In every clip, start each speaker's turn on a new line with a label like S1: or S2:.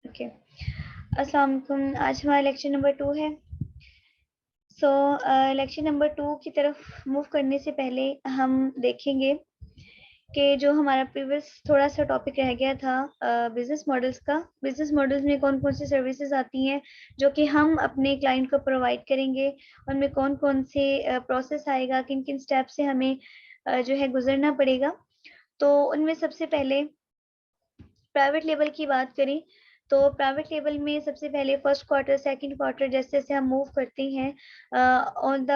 S1: Okay. अस्सलाम वालेकुम। आज हमारा लेक्चर नंबर 2 है। लेक्चर नंबर 2 की तरफ मूव करने से पहले हम देखेंगे कि जो हमारा प्रीवियस थोड़ा सा टॉपिक रह गया था बिजनेस मॉडल्स का। बिजनेस मॉडल्स में कौन कौन सी सर्विसेज आती हैं जो कि हम अपने क्लाइंट को प्रोवाइड करेंगे, उनमें कौन कौन से प्रोसेस आएगा, किन किन स्टेप से हमें जो है गुजरना पड़ेगा। तो उनमें सबसे पहले प्राइवेट लेवल की बात करें तो प्राइवेट लेवल में सबसे पहले फर्स्ट क्वार्टर, सेकंड क्वार्टर जैसे जैसे हम मूव करते हैं on the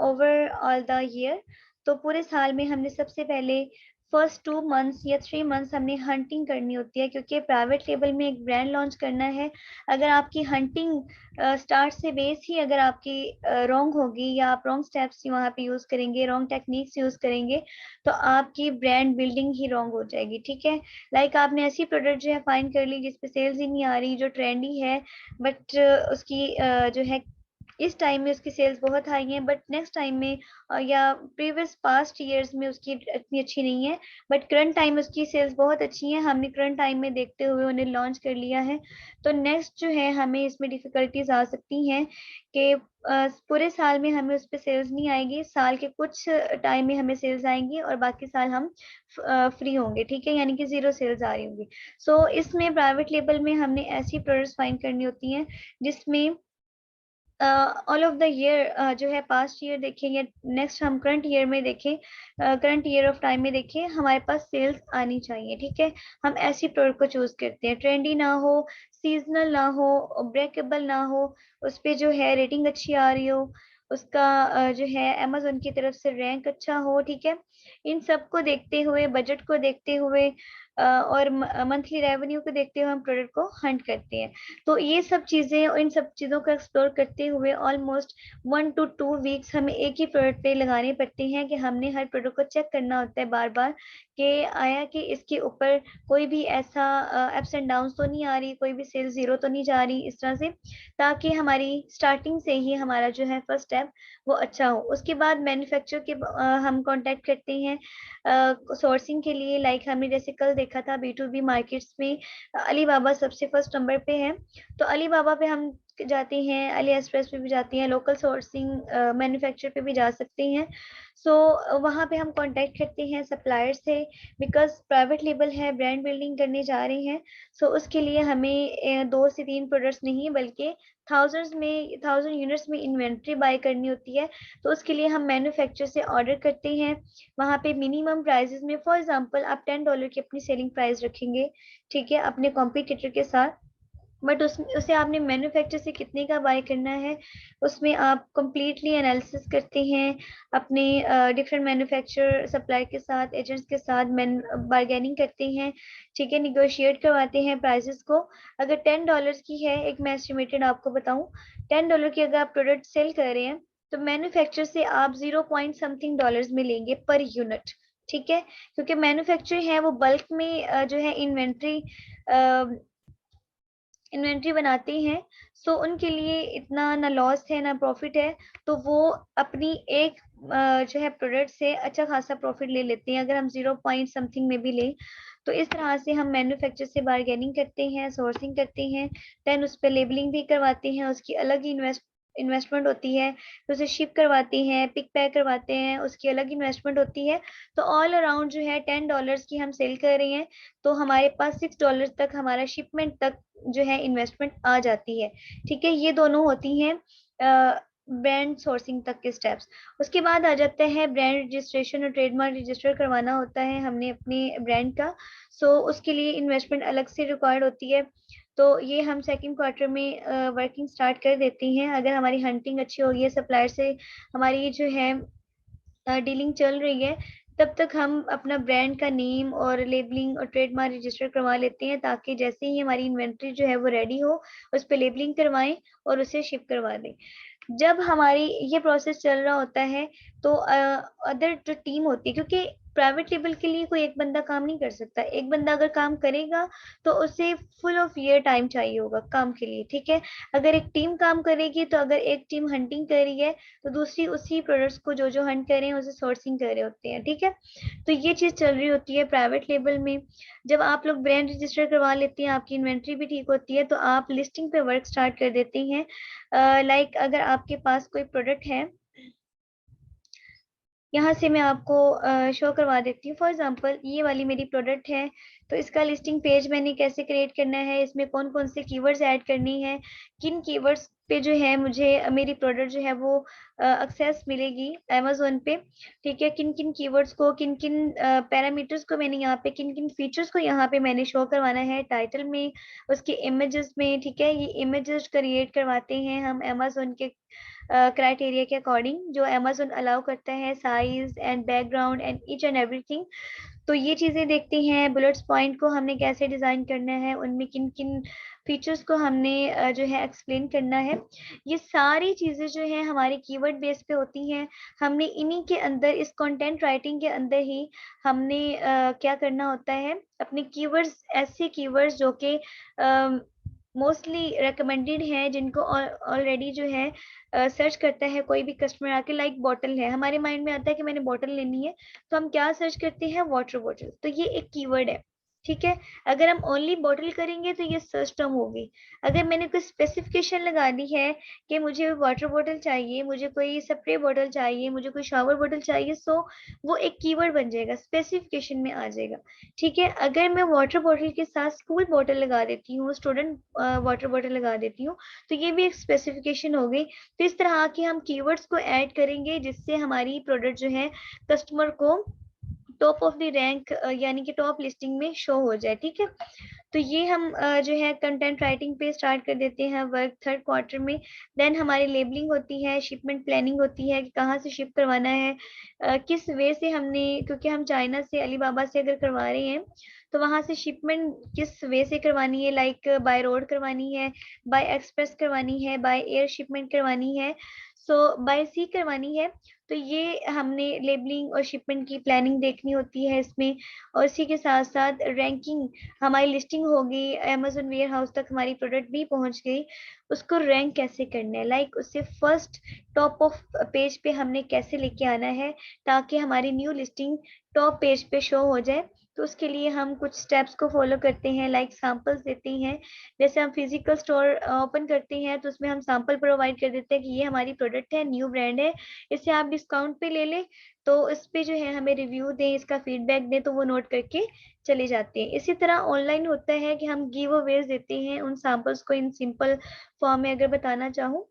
S1: over all the year, तो पूरे साल में हमने सबसे पहले फर्स्ट 2 मंथ्स या 3 मंथ्स हमने हंटिंग करनी होती है, क्योंकि प्राइवेट लेवल में एक ब्रांड लॉन्च करना है। अगर आपकी हंटिंग स्टार्ट से बेस ही अगर आपकी रॉन्ग होगी या आप रॉन्ग स्टेप्स वहाँ पे यूज करेंगे, रॉन्ग टेक्निक्स यूज करेंगे, तो आपकी ब्रांड बिल्डिंग ही रॉन्ग हो जाएगी। ठीक है, लाइक आपने ऐसी प्रोडक्ट जो है फाइंड कर ली जिसपे सेल्स ही नहीं आ रही, जो ट्रेंडी है, बट उसकी जो है इस टाइम में उसकी सेल्स बहुत हाई है, बट नेक्स्ट टाइम में या प्रीवियस पास्ट ईयर्स में उसकी इतनी अच्छी नहीं है, बट करंट टाइम में उसकी सेल्स बहुत अच्छी है। हमने करंट टाइम में देखते हुए उन्हें लॉन्च कर लिया है, तो नेक्स्ट जो है हमें इसमें डिफिकल्टीज आ सकती हैं कि पूरे साल में हमें उस पर सेल्स नहीं आएगी, साल के कुछ टाइम में हमें सेल्स आएंगी और बाकी साल हम फ्री होंगे। ठीक है, यानी कि जीरो सेल्स आ रही होंगी। इसमें प्राइवेट लेवल में हमने ऐसी प्रोडक्ट्स फाइंड करनी होती हैं जिसमें ऑल ऑफ द ईयर जो है पास्ट ईयर देखें या नेक्स्ट हम करंट ईयर में देखें, करंट ईयर ऑफ टाइम में देखें, हमारे पास सेल्स आनी चाहिए। ठीक है, हम ऐसी प्रोडक्ट को चूज करते हैं, ट्रेंडी ना हो, सीजनल ना हो, ब्रेकेबल ना हो, उस पर जो है रेटिंग अच्छी आ रही हो, उसका जो है अमेजोन की तरफ से रैंक अच्छा हो। ठीक है, इन सब को देखते हुए, बजट को देखते हुए और मंथली रेवेन्यू को देखते हुए हम प्रोडक्ट को हंट करते हैं। तो ये सब चीजें और इन सब चीजों को एक्सप्लोर करते हुए ऑलमोस्ट 1 to 2 वीक्स हमें एक ही प्रोडक्ट पे लगाने पड़ते हैं कि हमने हर प्रोडक्ट को चेक करना होता है बार बार कि आया कि इसके ऊपर कोई भी ऐसा अप्स एंड डाउन तो नहीं आ रही, कोई भी सेल जीरो तो नहीं जा रही, इस तरह से, ताकि हमारी स्टार्टिंग से ही हमारा जो है फर्स्ट स्टेप वो अच्छा हो। उसके बाद मैन्युफैक्चर के हम कांटेक्ट करते हैं सोर्सिंग के लिए। लाइक हमने जैसे कल देखा था B2B मार्केट्स में अलीबाबा सबसे फर्स्ट नंबर पे है, तो अलीबाबा पे हम जाते हैं, अली एक्सप्रेस पे भी जाते हैं, लोकल सोर्सिंग मैन्युफैक्चर पे भी जा सकते हैं। वहाँ पे हम कांटेक्ट करते हैं सप्लायर से, बिकॉज प्राइवेट लेबल है, ब्रांड बिल्डिंग करने जा रहे हैं। उसके लिए हमें 2 से 3 प्रोडक्ट्स नहीं बल्कि थाउजेंड यूनिट्स में इन्वेंट्री बाय करनी होती है। तो उसके लिए हम मैन्युफैक्चर से ऑर्डर करते हैं, वहाँ पे मिनिमम प्राइसेस में, फॉर एग्जांपल आप $10 की अपनी सेलिंग प्राइस रखेंगे, ठीक है, अपने कॉम्पिटिटर के साथ, बट उसे आपने मैन्युफैक्चर से कितने का बाय करना है, उसमें आप कंप्लीटली एनालिसिस करते हैं अपने डिफरेंट मैन्युफैक्चर सप्लायर के साथ, एजेंट्स के साथ बार्गेनिंग करते हैं। ठीक है, निगोशिएट करवाते हैं प्राइसेस को। अगर $10 की है, एक मैं एस्टिमेटेड आपको बताऊं, $10 की अगर आप प्रोडक्ट सेल कर रहे हैं तो मैन्युफैक्चर से आप 0 पॉइंट समथिंग डॉलर्स में लेंगे पर यूनिट। ठीक है, क्योंकि मैन्युफैक्चर है वो बल्क में जो है इन्वेंट्री बनाते हैं, उनके लिए इतना ना लॉस है ना प्रॉफिट है, तो वो अपनी एक जो है प्रोडक्ट से अच्छा खासा प्रॉफिट ले लेते हैं अगर हम 0 पॉइंट समथिंग में भी लें। तो इस तरह से हम मैन्युफैक्चर से बार्गेनिंग करते हैं, सोर्सिंग करते हैं, देन उस पर लेबलिंग भी करवाते हैं, उसकी अलग ही इन्वेस्टमेंट होती है, तो उसे शिप करवाते हैं, पिक पैक करवाते हैं, उसकी अलग इन्वेस्टमेंट होती है। तो ऑल अराउंड जो है $10 की हम सेल कर रहे हैं, तो हमारे पास $6 तक हमारा शिपमेंट तक जो है इन्वेस्टमेंट आ जाती है। ठीक है, ये दोनों होती हैं ब्रांड सोर्सिंग तक के स्टेप्स। उसके बाद आ जाता है ब्रांड रजिस्ट्रेशन और ट्रेडमार्क रजिस्टर करवाना होता है हमने अपने ब्रांड का। उसके लिए इन्वेस्टमेंट अलग से रिक्वायर्ड होती है। तो ये हम सेकंड क्वार्टर में वर्किंग स्टार्ट कर देते हैं, अगर हमारी हंटिंग अच्छी होगी है, सप्लायर से हमारी जो है डीलिंग चल रही है, तब तक हम अपना ब्रांड का नेम और लेबलिंग और ट्रेडमार्क रजिस्टर करवा लेते हैं, ताकि जैसे ही हमारी इन्वेंट्री जो है वो रेडी हो, उस पर लेबलिंग करवाएं और उसे शिप करवा दें। जब हमारी ये प्रोसेस चल रहा होता है तो अदर जो टीम होती है, क्योंकि प्राइवेट लेबल के लिए कोई एक बंदा काम नहीं कर सकता। एक बंदा अगर काम करेगा तो उसे फुल ऑफ ईयर टाइम चाहिए होगा काम के लिए, ठीक है। अगर एक टीम काम करेगी तो अगर एक टीम हंटिंग कर रही है तो दूसरी उसी प्रोडक्ट्स को जो जो हंट कर रहे हैं उसे सोर्सिंग कर रहे होते हैं, ठीक है। तो ये चीज चल रही होती है प्राइवेट लेबल में। जब आप लोग ब्रांड रजिस्टर करवा लेते हैं, आपकी इन्वेंट्री भी ठीक होती है, तो आप लिस्टिंग पे वर्क स्टार्ट कर देते हैं। लाइक अगर आपके पास कोई प्रोडक्ट है, यहाँ से मैं आपको शो करवा देती हूँ। फॉर एग्जांपल ये वाली मेरी प्रोडक्ट है, तो इसका लिस्टिंग पेज मैंने कैसे क्रिएट करना है, इसमें कौन कौन से कीवर्ड्स ऐड करनी है, किन कीवर्ड्स पे जो है मुझे मेरी प्रोडक्ट जो है वो एक्सेस मिलेगी अमेजोन पे, ठीक है। किन किन कीवर्ड्स को, किन किन पैरामीटर्स को मैंने यहाँ पे, किन किन फीचर्स को यहाँ पे मैंने शो करवाना है टाइटल में, उसके इमेजेस में, ठीक है। ये इमेजेस क्रिएट करवाते हैं हम अमेजोन के क्राइटेरिया के अकॉर्डिंग, जो अमेजोन अलाउ करता है, size and background and each and everything. तो ये चीजें देखते हैं। बुलेट्स पॉइंट को हमने कैसे डिजाइन करना है, उनमें किन किन फीचर्स को हमने जो है एक्सप्लेन करना है। ये सारी चीजें जो है हमारे कीवर्ड बेस पे होती हैं। हमने इन्हीं के अंदर, इस कंटेंट राइटिंग के अंदर ही हमने क्या करना होता है, अपने कीवर्ड्स, ऐसे कीवर्ड्स जो कि मोस्टली रिकमेंडेड है, जिनको ऑलरेडी जो है सर्च करता है कोई भी कस्टमर आके। लाइक बॉटल है, हमारे माइंड में आता है कि मैंने बॉटल लेनी है, तो हम क्या सर्च करते हैं, वाटर बॉटल। तो ये एक कीवर्ड है, ठीक है। अगर हम ओनली बॉटल करेंगे तो ये सर्च टर्म होगी। अगर मैंने कोई स्पेसिफिकेशन लगा दी है कि मुझे वाटर बॉटल चाहिए, मुझे कोई स्प्रे बॉटल चाहिए, मुझे कोई शावर बॉटल चाहिए, सो वो एक कीवर्ड बन जाएगा, स्पेसिफिकेशन में आ जाएगा, ठीक है। अगर मैं वाटर बॉटल के साथ स्कूल बॉटल लगा देती हूँ, स्टूडेंट वाटर बॉटल लगा देती हूँ, तो ये भी एक स्पेसिफिकेशन हो गई। तो इस तरह के हम कीवर्ड्स को ऐड करेंगे जिससे हमारी प्रोडक्ट जो है कस्टमर को टॉप ऑफ द रैंक यानी कि टॉप लिस्टिंग में शो हो जाए, ठीक है। तो ये हम जो है कंटेंट राइटिंग पे स्टार्ट कर देते हैं वर्क थर्ड क्वार्टर में। देन हमारी लेबलिंग होती है, शिपमेंट प्लानिंग होती है कि कहाँ से शिप करवाना है, किस वे से हमने, क्योंकि हम चाइना से, अलीबाबा से अगर करवा रहे हैं तो वहां से शिपमेंट किस वे से करवानी है, लाइक बाय रोड करवानी है, बाय एक्सप्रेस करवानी है, बाय एयर शिपमेंट करवानी है, सो बाय सी करवानी है। तो ये हमने लेबलिंग और शिपमेंट की प्लानिंग देखनी होती है इसमें। और इसी के साथ साथ रैंकिंग, हमारी लिस्टिंग होगी, अमेजोन वेयर हाउस तक हमारी प्रोडक्ट भी पहुंच गई, उसको रैंक कैसे करना है, लाइक उससे फर्स्ट टॉप ऑफ पेज पे हमने कैसे लेके आना है ताकि हमारी न्यू लिस्टिंग टॉप पेज पे शो हो जाए। तो उसके लिए हम कुछ स्टेप्स को फॉलो करते हैं, लाइक सैंपल्स देते हैं। जैसे हम फिजिकल स्टोर ओपन करते हैं तो उसमें हम सैंपल प्रोवाइड कर देते हैं कि ये हमारी प्रोडक्ट है, न्यू ब्रांड है, इसे आप डिस्काउंट पे ले लें। तो इस पे जो है हमें रिव्यू दें, इसका फीडबैक दें, तो वो नोट करके चले जाते हैं। इसी तरह ऑनलाइन होता है कि हम गिव अवेज देते हैं उन सैंपल्स को। इन सिंपल फॉर्म में अगर बताना चाहूँ,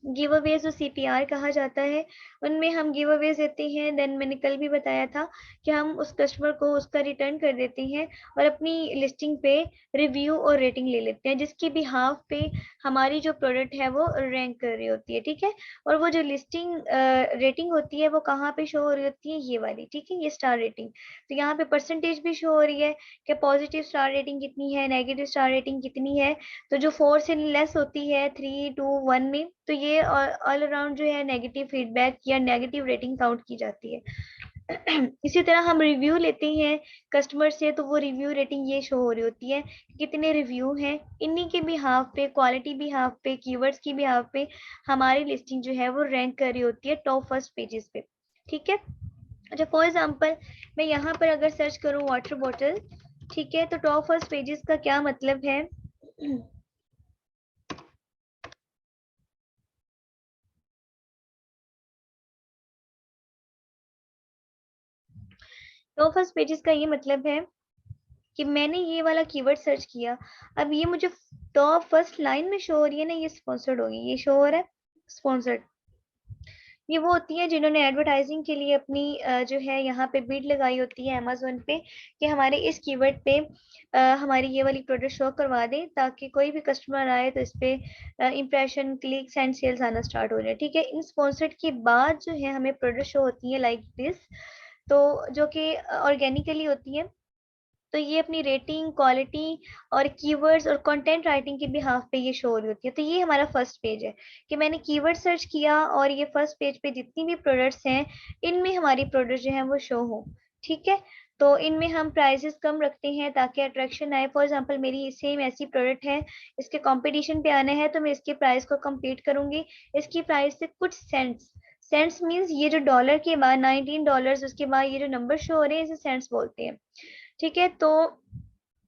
S1: गिव अवेज जो सीपीआर कहा जाता है, उनमें हम गिव अवेज देते हैं। देन मैंने कल भी बताया था कि हम उस कस्टमर को उसका रिटर्न कर देते हैं और अपनी लिस्टिंग पे रिव्यू और रेटिंग ले लेते हैं, जिसकी बिहाफ पे हमारी जो प्रोडक्ट है वो रैंक कर रही होती है, ठीक है। और वो जो लिस्टिंग रेटिंग होती है वो कहाँ पे शो हो रही होती है, ये वाली, ठीक है, ये स्टार रेटिंग। तो यहाँ पे परसेंटेज भी शो हो रही है कि पॉजिटिव स्टार रेटिंग कितनी है, नेगेटिव स्टार रेटिंग कितनी है। तो जो 4 से लेस होती है, 3, 2, 1 में, तो ये ऑल अराउंड जो है नेगेटिव फीडबैक या नेगेटिव रेटिंग काउंट की जाती है। इसी तरह हम रिव्यू लेते हैं कस्टमर से, तो वो रिव्यू रेटिंग ये शो हो रही होती है कितने रिव्यू हैं, इन्हीं के भी हाफ पे, क्वालिटी भी हाफ पे, कीवर्ड्स की भी हाफ पे हमारी लिस्टिंग जो है वो रैंक कर रही होती है टॉप फर्स्ट पेजेस पे, ठीक है। अच्छा, फॉर एग्जांपल मैं यहाँ पर अगर सर्च करूँ वाटर बॉटल, ठीक है, तो टॉप फर्स्ट पेजेस का क्या मतलब है। टॉप फर्स्ट पेजेस का ये मतलब है कि मैंने ये वाला कीवर्ड सर्च किया, अब ये मुझे टॉप फर्स्ट लाइन में शो हो रही है ना, ये स्पॉन्सर्ड होगी, ये शो हो रहा है स्पॉन्सर्ड। ये वो होती है जिन्होंने एडवर्टाइजिंग के लिए अपनी जो है यहाँ पे बिड लगाई होती है अमेजोन पे कि हमारे इस कीवर्ड पे हमारी ये वाली प्रोडक्ट शो करवा दें ताकि कोई भी कस्टमर आए तो इस पे इंप्रेशन, क्लिक्स एंड सेल्स आना स्टार्ट हो जाए, ठीक है। इन स्पॉन्सर्ड के बाद जो है हमें प्रोडक्ट शो होती है लाइक दिस, तो जो कि ऑर्गेनिकली होती है। तो ये अपनी रेटिंग, क्वालिटी और कीवर्ड्स और कंटेंट राइटिंग के भी हाफ पे ये शो हो रही होती है। तो ये हमारा फर्स्ट पेज है कि मैंने कीवर्ड सर्च किया और ये फर्स्ट पेज पे जितनी भी प्रोडक्ट्स हैं इनमें हमारी प्रोडक्ट जो है वो शो हो, ठीक है। तो इनमें हम प्राइसेस कम रखते हैं ताकि अट्रैक्शन आए। फॉर एग्जांपल मेरी सेम ऐसी प्रोडक्ट है, इसके कंपटीशन पे आना है तो मैं इसके प्राइस को कम्पीट करूंगी इसकी प्राइस से कुछ सेंट्स। सेंट्स मींस ये जो डॉलर के बाद $19, उसके बाद ये जो नंबर शो हो रहे हैं इसे सेंट्स बोलते हैं। ठीक है। तो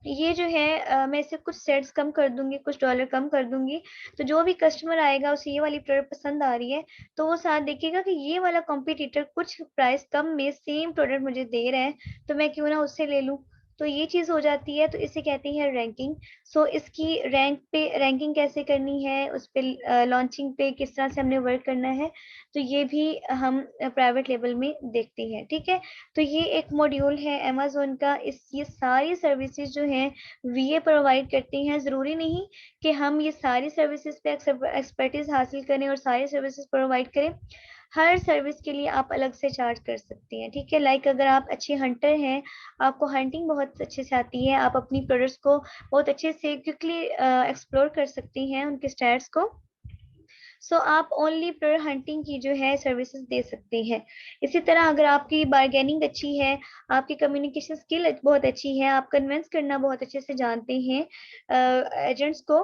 S1: ये जो है मैं इसे कुछ सेट्स कम कर दूंगी, कुछ डॉलर कम कर दूंगी। तो जो भी कस्टमर आएगा उसे ये वाली प्रोडक्ट पसंद आ रही है तो वो साथ देखेगा कि ये वाला कॉम्पिटिटर कुछ प्राइस कम में सेम प्रोडक्ट मुझे दे रहा है, तो मैं क्यों ना उससे ले लूं। तो ये चीज हो जाती है, तो इसे कहते हैं रैंकिंग। सो इसकी रैंकिंग कैसे करनी है, उस पे लॉन्चिंग पे किस तरह से हमने वर्क करना है, तो ये भी हम प्राइवेट लेवल में देखते हैं। ठीक है। तो ये एक मॉड्यूल है अमेजोन का। इस ये सारी सर्विसेज जो हैं वीए प्रोवाइड करती हैं। जरूरी नहीं कि हम ये सारी सर्विसेज पे एक्सपर्टीज हासिल करें और सारी सर्विसेज प्रोवाइड करें। हर सर्विस के लिए आप अलग से चार्ज कर सकती हैं। ठीक है। लाइक अगर आप अच्छे हंटर हैं, आपको हंटिंग बहुत अच्छे से आती है, आप अपनी प्रोडक्ट्स को बहुत अच्छे से क्विकली एक्सप्लोर कर सकती हैं उनके स्टैट्स को, सो आप ओनली पर हंटिंग की जो है सर्विसेज दे सकते हैं। इसी तरह अगर आपकी बार्गेनिंग अच्छी है, आपकी कम्युनिकेशन स्किल बहुत अच्छी है, आप कन्विंस करना बहुत अच्छे से जानते हैं एजेंट्स को,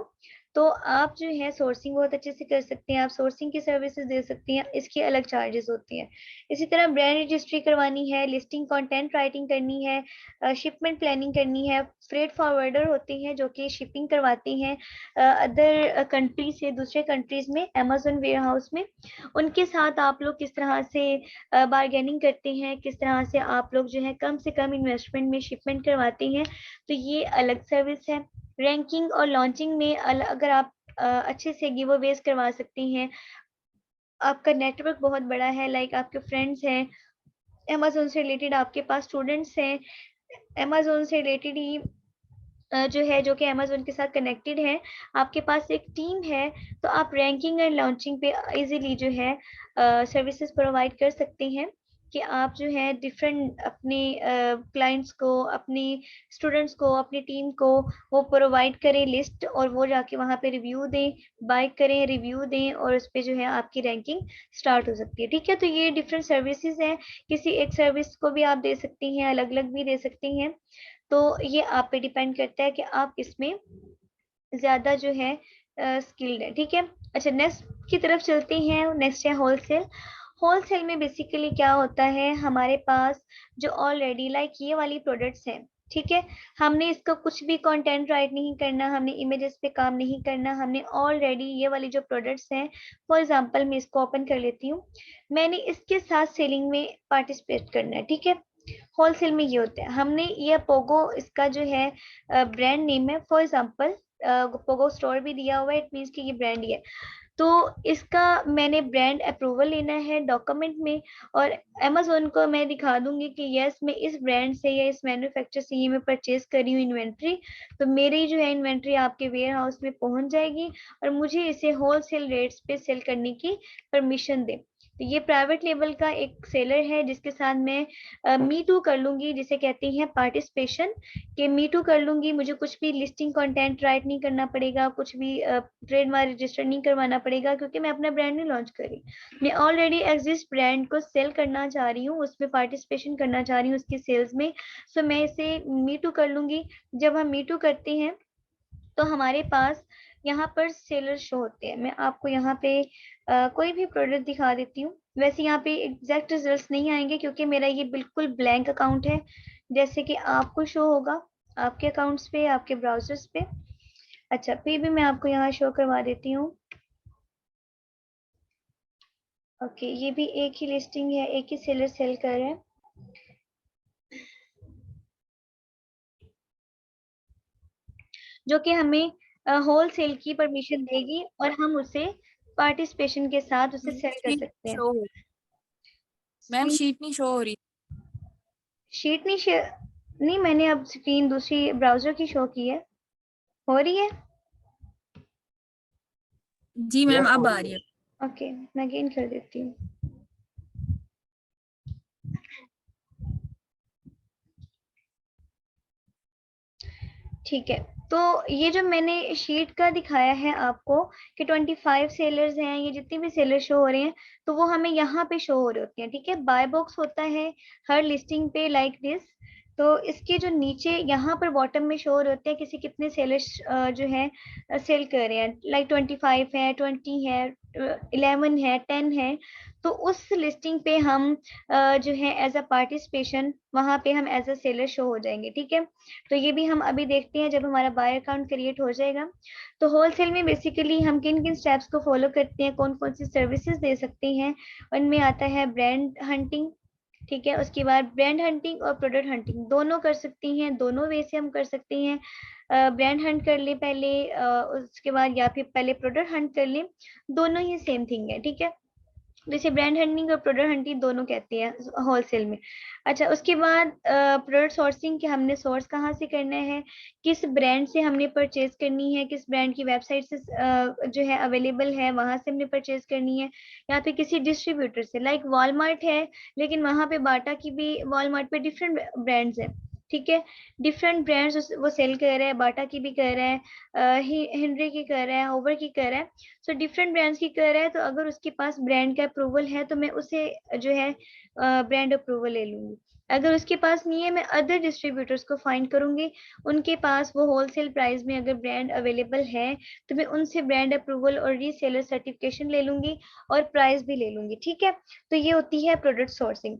S1: तो आप जो है सोर्सिंग बहुत अच्छे से कर सकते हैं, आप सोर्सिंग की सर्विसेज दे सकती हैं, इसकी अलग चार्जेस होती हैं। इसी तरह ब्रांड रजिस्ट्री करवानी है, लिस्टिंग कंटेंट राइटिंग करनी है, शिपमेंट प्लानिंग करनी है, फ्रेट फॉरवर्डर होती हैं जो कि शिपिंग करवाती हैं अदर कंट्री से दूसरे कंट्रीज में अमेजोन वेयर हाउस में, उनके साथ आप लोग किस तरह से बार्गेनिंग करते हैं, किस तरह से आप लोग जो है कम से कम इन्वेस्टमेंट में शिपमेंट करवाते हैं, तो ये अलग सर्विस है। रैंकिंग और लॉन्चिंग में अगर आप अच्छे से गिव अवेज करवा सकती हैं, आपका नेटवर्क बहुत बड़ा है, लाइक आपके फ्रेंड्स हैं अमेजोन से रिलेटेड, आपके पास स्टूडेंट्स हैं अमेजोन से रिलेटेड ही जो है जो कि अमेजोन के साथ कनेक्टेड है, आपके पास एक टीम है, तो आप रैंकिंग एंड लॉन्चिंग पे इजीली जो है सर्विसेज प्रोवाइड कर सकते हैं कि आप जो है डिफरेंट अपने क्लाइंट्स को, अपने स्टूडेंट्स को, अपनी टीम को वो प्रोवाइड करें लिस्ट, और वो जाके वहाँ पे रिव्यू दें, बाय करें, रिव्यू दें, और उस पर जो है आपकी रैंकिंग स्टार्ट हो सकती है। ठीक है। तो ये डिफरेंट सर्विसेज हैं, किसी एक सर्विस को भी आप दे सकती हैं, अलग अलग भी दे सकती हैं, तो ये आप पे डिपेंड करता है कि आप इसमें ज्यादा जो है स्किल्ड है। ठीक है। अच्छा, नेक्स्ट की तरफ चलते हैं। नेक्स्ट है होलसेल। होलसेल में बेसिकली क्या होता है, हमारे पास जो ऑलरेडी लाइक ये वाली प्रोडक्ट्स हैं, ठीक है, हमने इसका कुछ भी कंटेंट राइट नहीं करना, हमने इमेजेस पे काम नहीं करना, हमने ऑलरेडी ये वाली जो प्रोडक्ट्स हैं, फॉर एग्जांपल मैं इसको ओपन कर लेती हूँ, मैंने इसके साथ सेलिंग में पार्टिसिपेट करना है। ठीक है। होलसेल में ये होता है, हमने ये पोगो इसका जो है ब्रांड नेम है, फॉर एग्जांपल पोगो स्टोर भी दिया हुआ है, इट मीन्स कि ये ब्रांड ही है, तो इसका मैंने ब्रांड अप्रूवल लेना है डॉक्यूमेंट में, और अमेजोन को मैं दिखा दूंगी कि यस मैं इस ब्रांड से या इस मैन्युफैक्चर से ये मैं परचेज करी हूँ इन्वेंट्री, तो मेरी जो है इन्वेंट्री आपके वेयर हाउस में पहुंच जाएगी और मुझे इसे होलसेल रेट्स पे सेल करने की परमिशन दे। तो ये प्राइवेट लेवल का एक सेलर है जिसके साथ मैं मी टू कर लूंगी, जिसे कहते हैं पार्टिसिपेशन, कि मी टू कर लूंगी, मुझे कुछ भी लिस्टिंग कंटेंट राइट नहीं करना पड़ेगा, कुछ भी ट्रेडमार्क रजिस्टर नहीं करवाना पड़ेगा, क्योंकि मैं अपना ब्रांड नहीं लॉन्च कर रही, मैं ऑलरेडी एग्जिस्ट ब्रांड को सेल करना चाह रही हूँ, उसमें पार्टिसिपेशन करना चाह रही हूँ उसकी सेल्स में, सो मैं इसे मी टू कर लूंगी। जब हम मी टू करते हैं तो हमारे पास यहाँ पर सेलर शो होते हैं। मैं आपको यहाँ पे कोई भी प्रोडक्ट दिखा देती हूँ, वैसे यहाँ पे एग्जैक्ट रिजल्ट्स नहीं आएंगे क्योंकि मेरा ये बिल्कुल ब्लैंक अकाउंट है, जैसे कि आपको शो होगा आपके अकाउंट्स पे, आपके ब्राउजर्स पे। अच्छा, फिर भी मैं आपको यहाँ शो करवा देती हूँ। ओके, ये भी एक ही लिस्टिंग है, एक ही सेलर सेल कर रहे हैं, जो कि हमें होल सेल की परमिशन देगी और हम उसे पार्टिसिपेशन के साथ उसे सेल कर
S2: शीट
S1: सकते हैं।
S2: शो हो मैम, शीट नहीं शो हो रही।
S1: शीट नहीं नहीं, मैंने अब स्क्रीन दूसरी ब्राउजर की शो की है, हो रही है।
S2: जी मैम, अब आ रही है।
S1: ओके, मैं गेन कर देती हूँ। ठीक है। तो ये जो मैंने शीट का दिखाया है आपको कि 25 सेलर्स हैं, ये जितने भी सेलर शो हो रहे हैं तो वो हमें यहाँ पे शो हो रहे होते हैं, ठीक है। बाय बॉक्स होता है हर लिस्टिंग पे लाइक दिस। तो इसके जो नीचे यहाँ पर बॉटम में शो हो रहे होते हैं किसी कितने सेलर्स जो है सेल कर रहे हैं, लाइक 25 है, 20 है, 11 है, 10 है। तो उस लिस्टिंग पे हम जो है एज अ पार्टिसिपेशन वहां पे हम एज अ सेलर शो हो जाएंगे, ठीक है। तो ये भी हम अभी देखते हैं जब हमारा बाय अकाउंट क्रिएट हो जाएगा। तो होलसेल में बेसिकली हम किन किन स्टेप्स को फॉलो करते हैं, कौन कौन सी सर्विसेज दे सकते हैं, उनमें आता है ब्रांड हंटिंग, ठीक है। उसके बाद ब्रांड हंटिंग और प्रोडक्ट हंटिंग दोनों कर सकती हैं, दोनों वे से हम कर सकते हैं। ब्रांड हंट कर ले पहले, उसके बाद या फिर पहले प्रोडक्ट हंट कर ले, दोनों ही सेम थिंग है, ठीक है। जैसे ब्रांड हंटिंग और प्रोडक्ट हंटिंग दोनों कहते हैं होलसेल में। अच्छा, उसके बाद प्रोडक्ट सोर्सिंग कि हमने सोर्स कहाँ से करना है, किस ब्रांड से हमने परचेज करनी है, किस ब्रांड की वेबसाइट से जो है अवेलेबल है वहां से हमने परचेज करनी है, या फिर किसी डिस्ट्रीब्यूटर से। लाइक वॉलमार्ट है लेकिन वहां पे बाटा की भी, वॉलमार्ट पे डिफरेंट ब्रांड्स हैं, ठीक है। डिफरेंट ब्रांड्स वो सेल कर रहा है, बाटा की भी कर रहा है, हिंड्री की कर रहा है, ओवर की कर रहा है। सो डिफरेंट ब्रांड्स की कर रहा है, तो अगर उसके पास ब्रांड का अप्रूवल है तो मैं उसे जो है ब्रांड अप्रूवल ले लूंगी। अगर उसके पास नहीं है मैं अदर डिस्ट्रीब्यूटर्स को फाइंड करूंगी, उनके पास वो होलसेल प्राइस में अगर ब्रांड अवेलेबल है तो मैं उनसे ब्रांड अप्रूवल और रीसेलर सर्टिफिकेशन ले लूंगी और प्राइस भी ले लूंगी, ठीक है। तो ये होती है प्रोडक्ट सोर्सिंग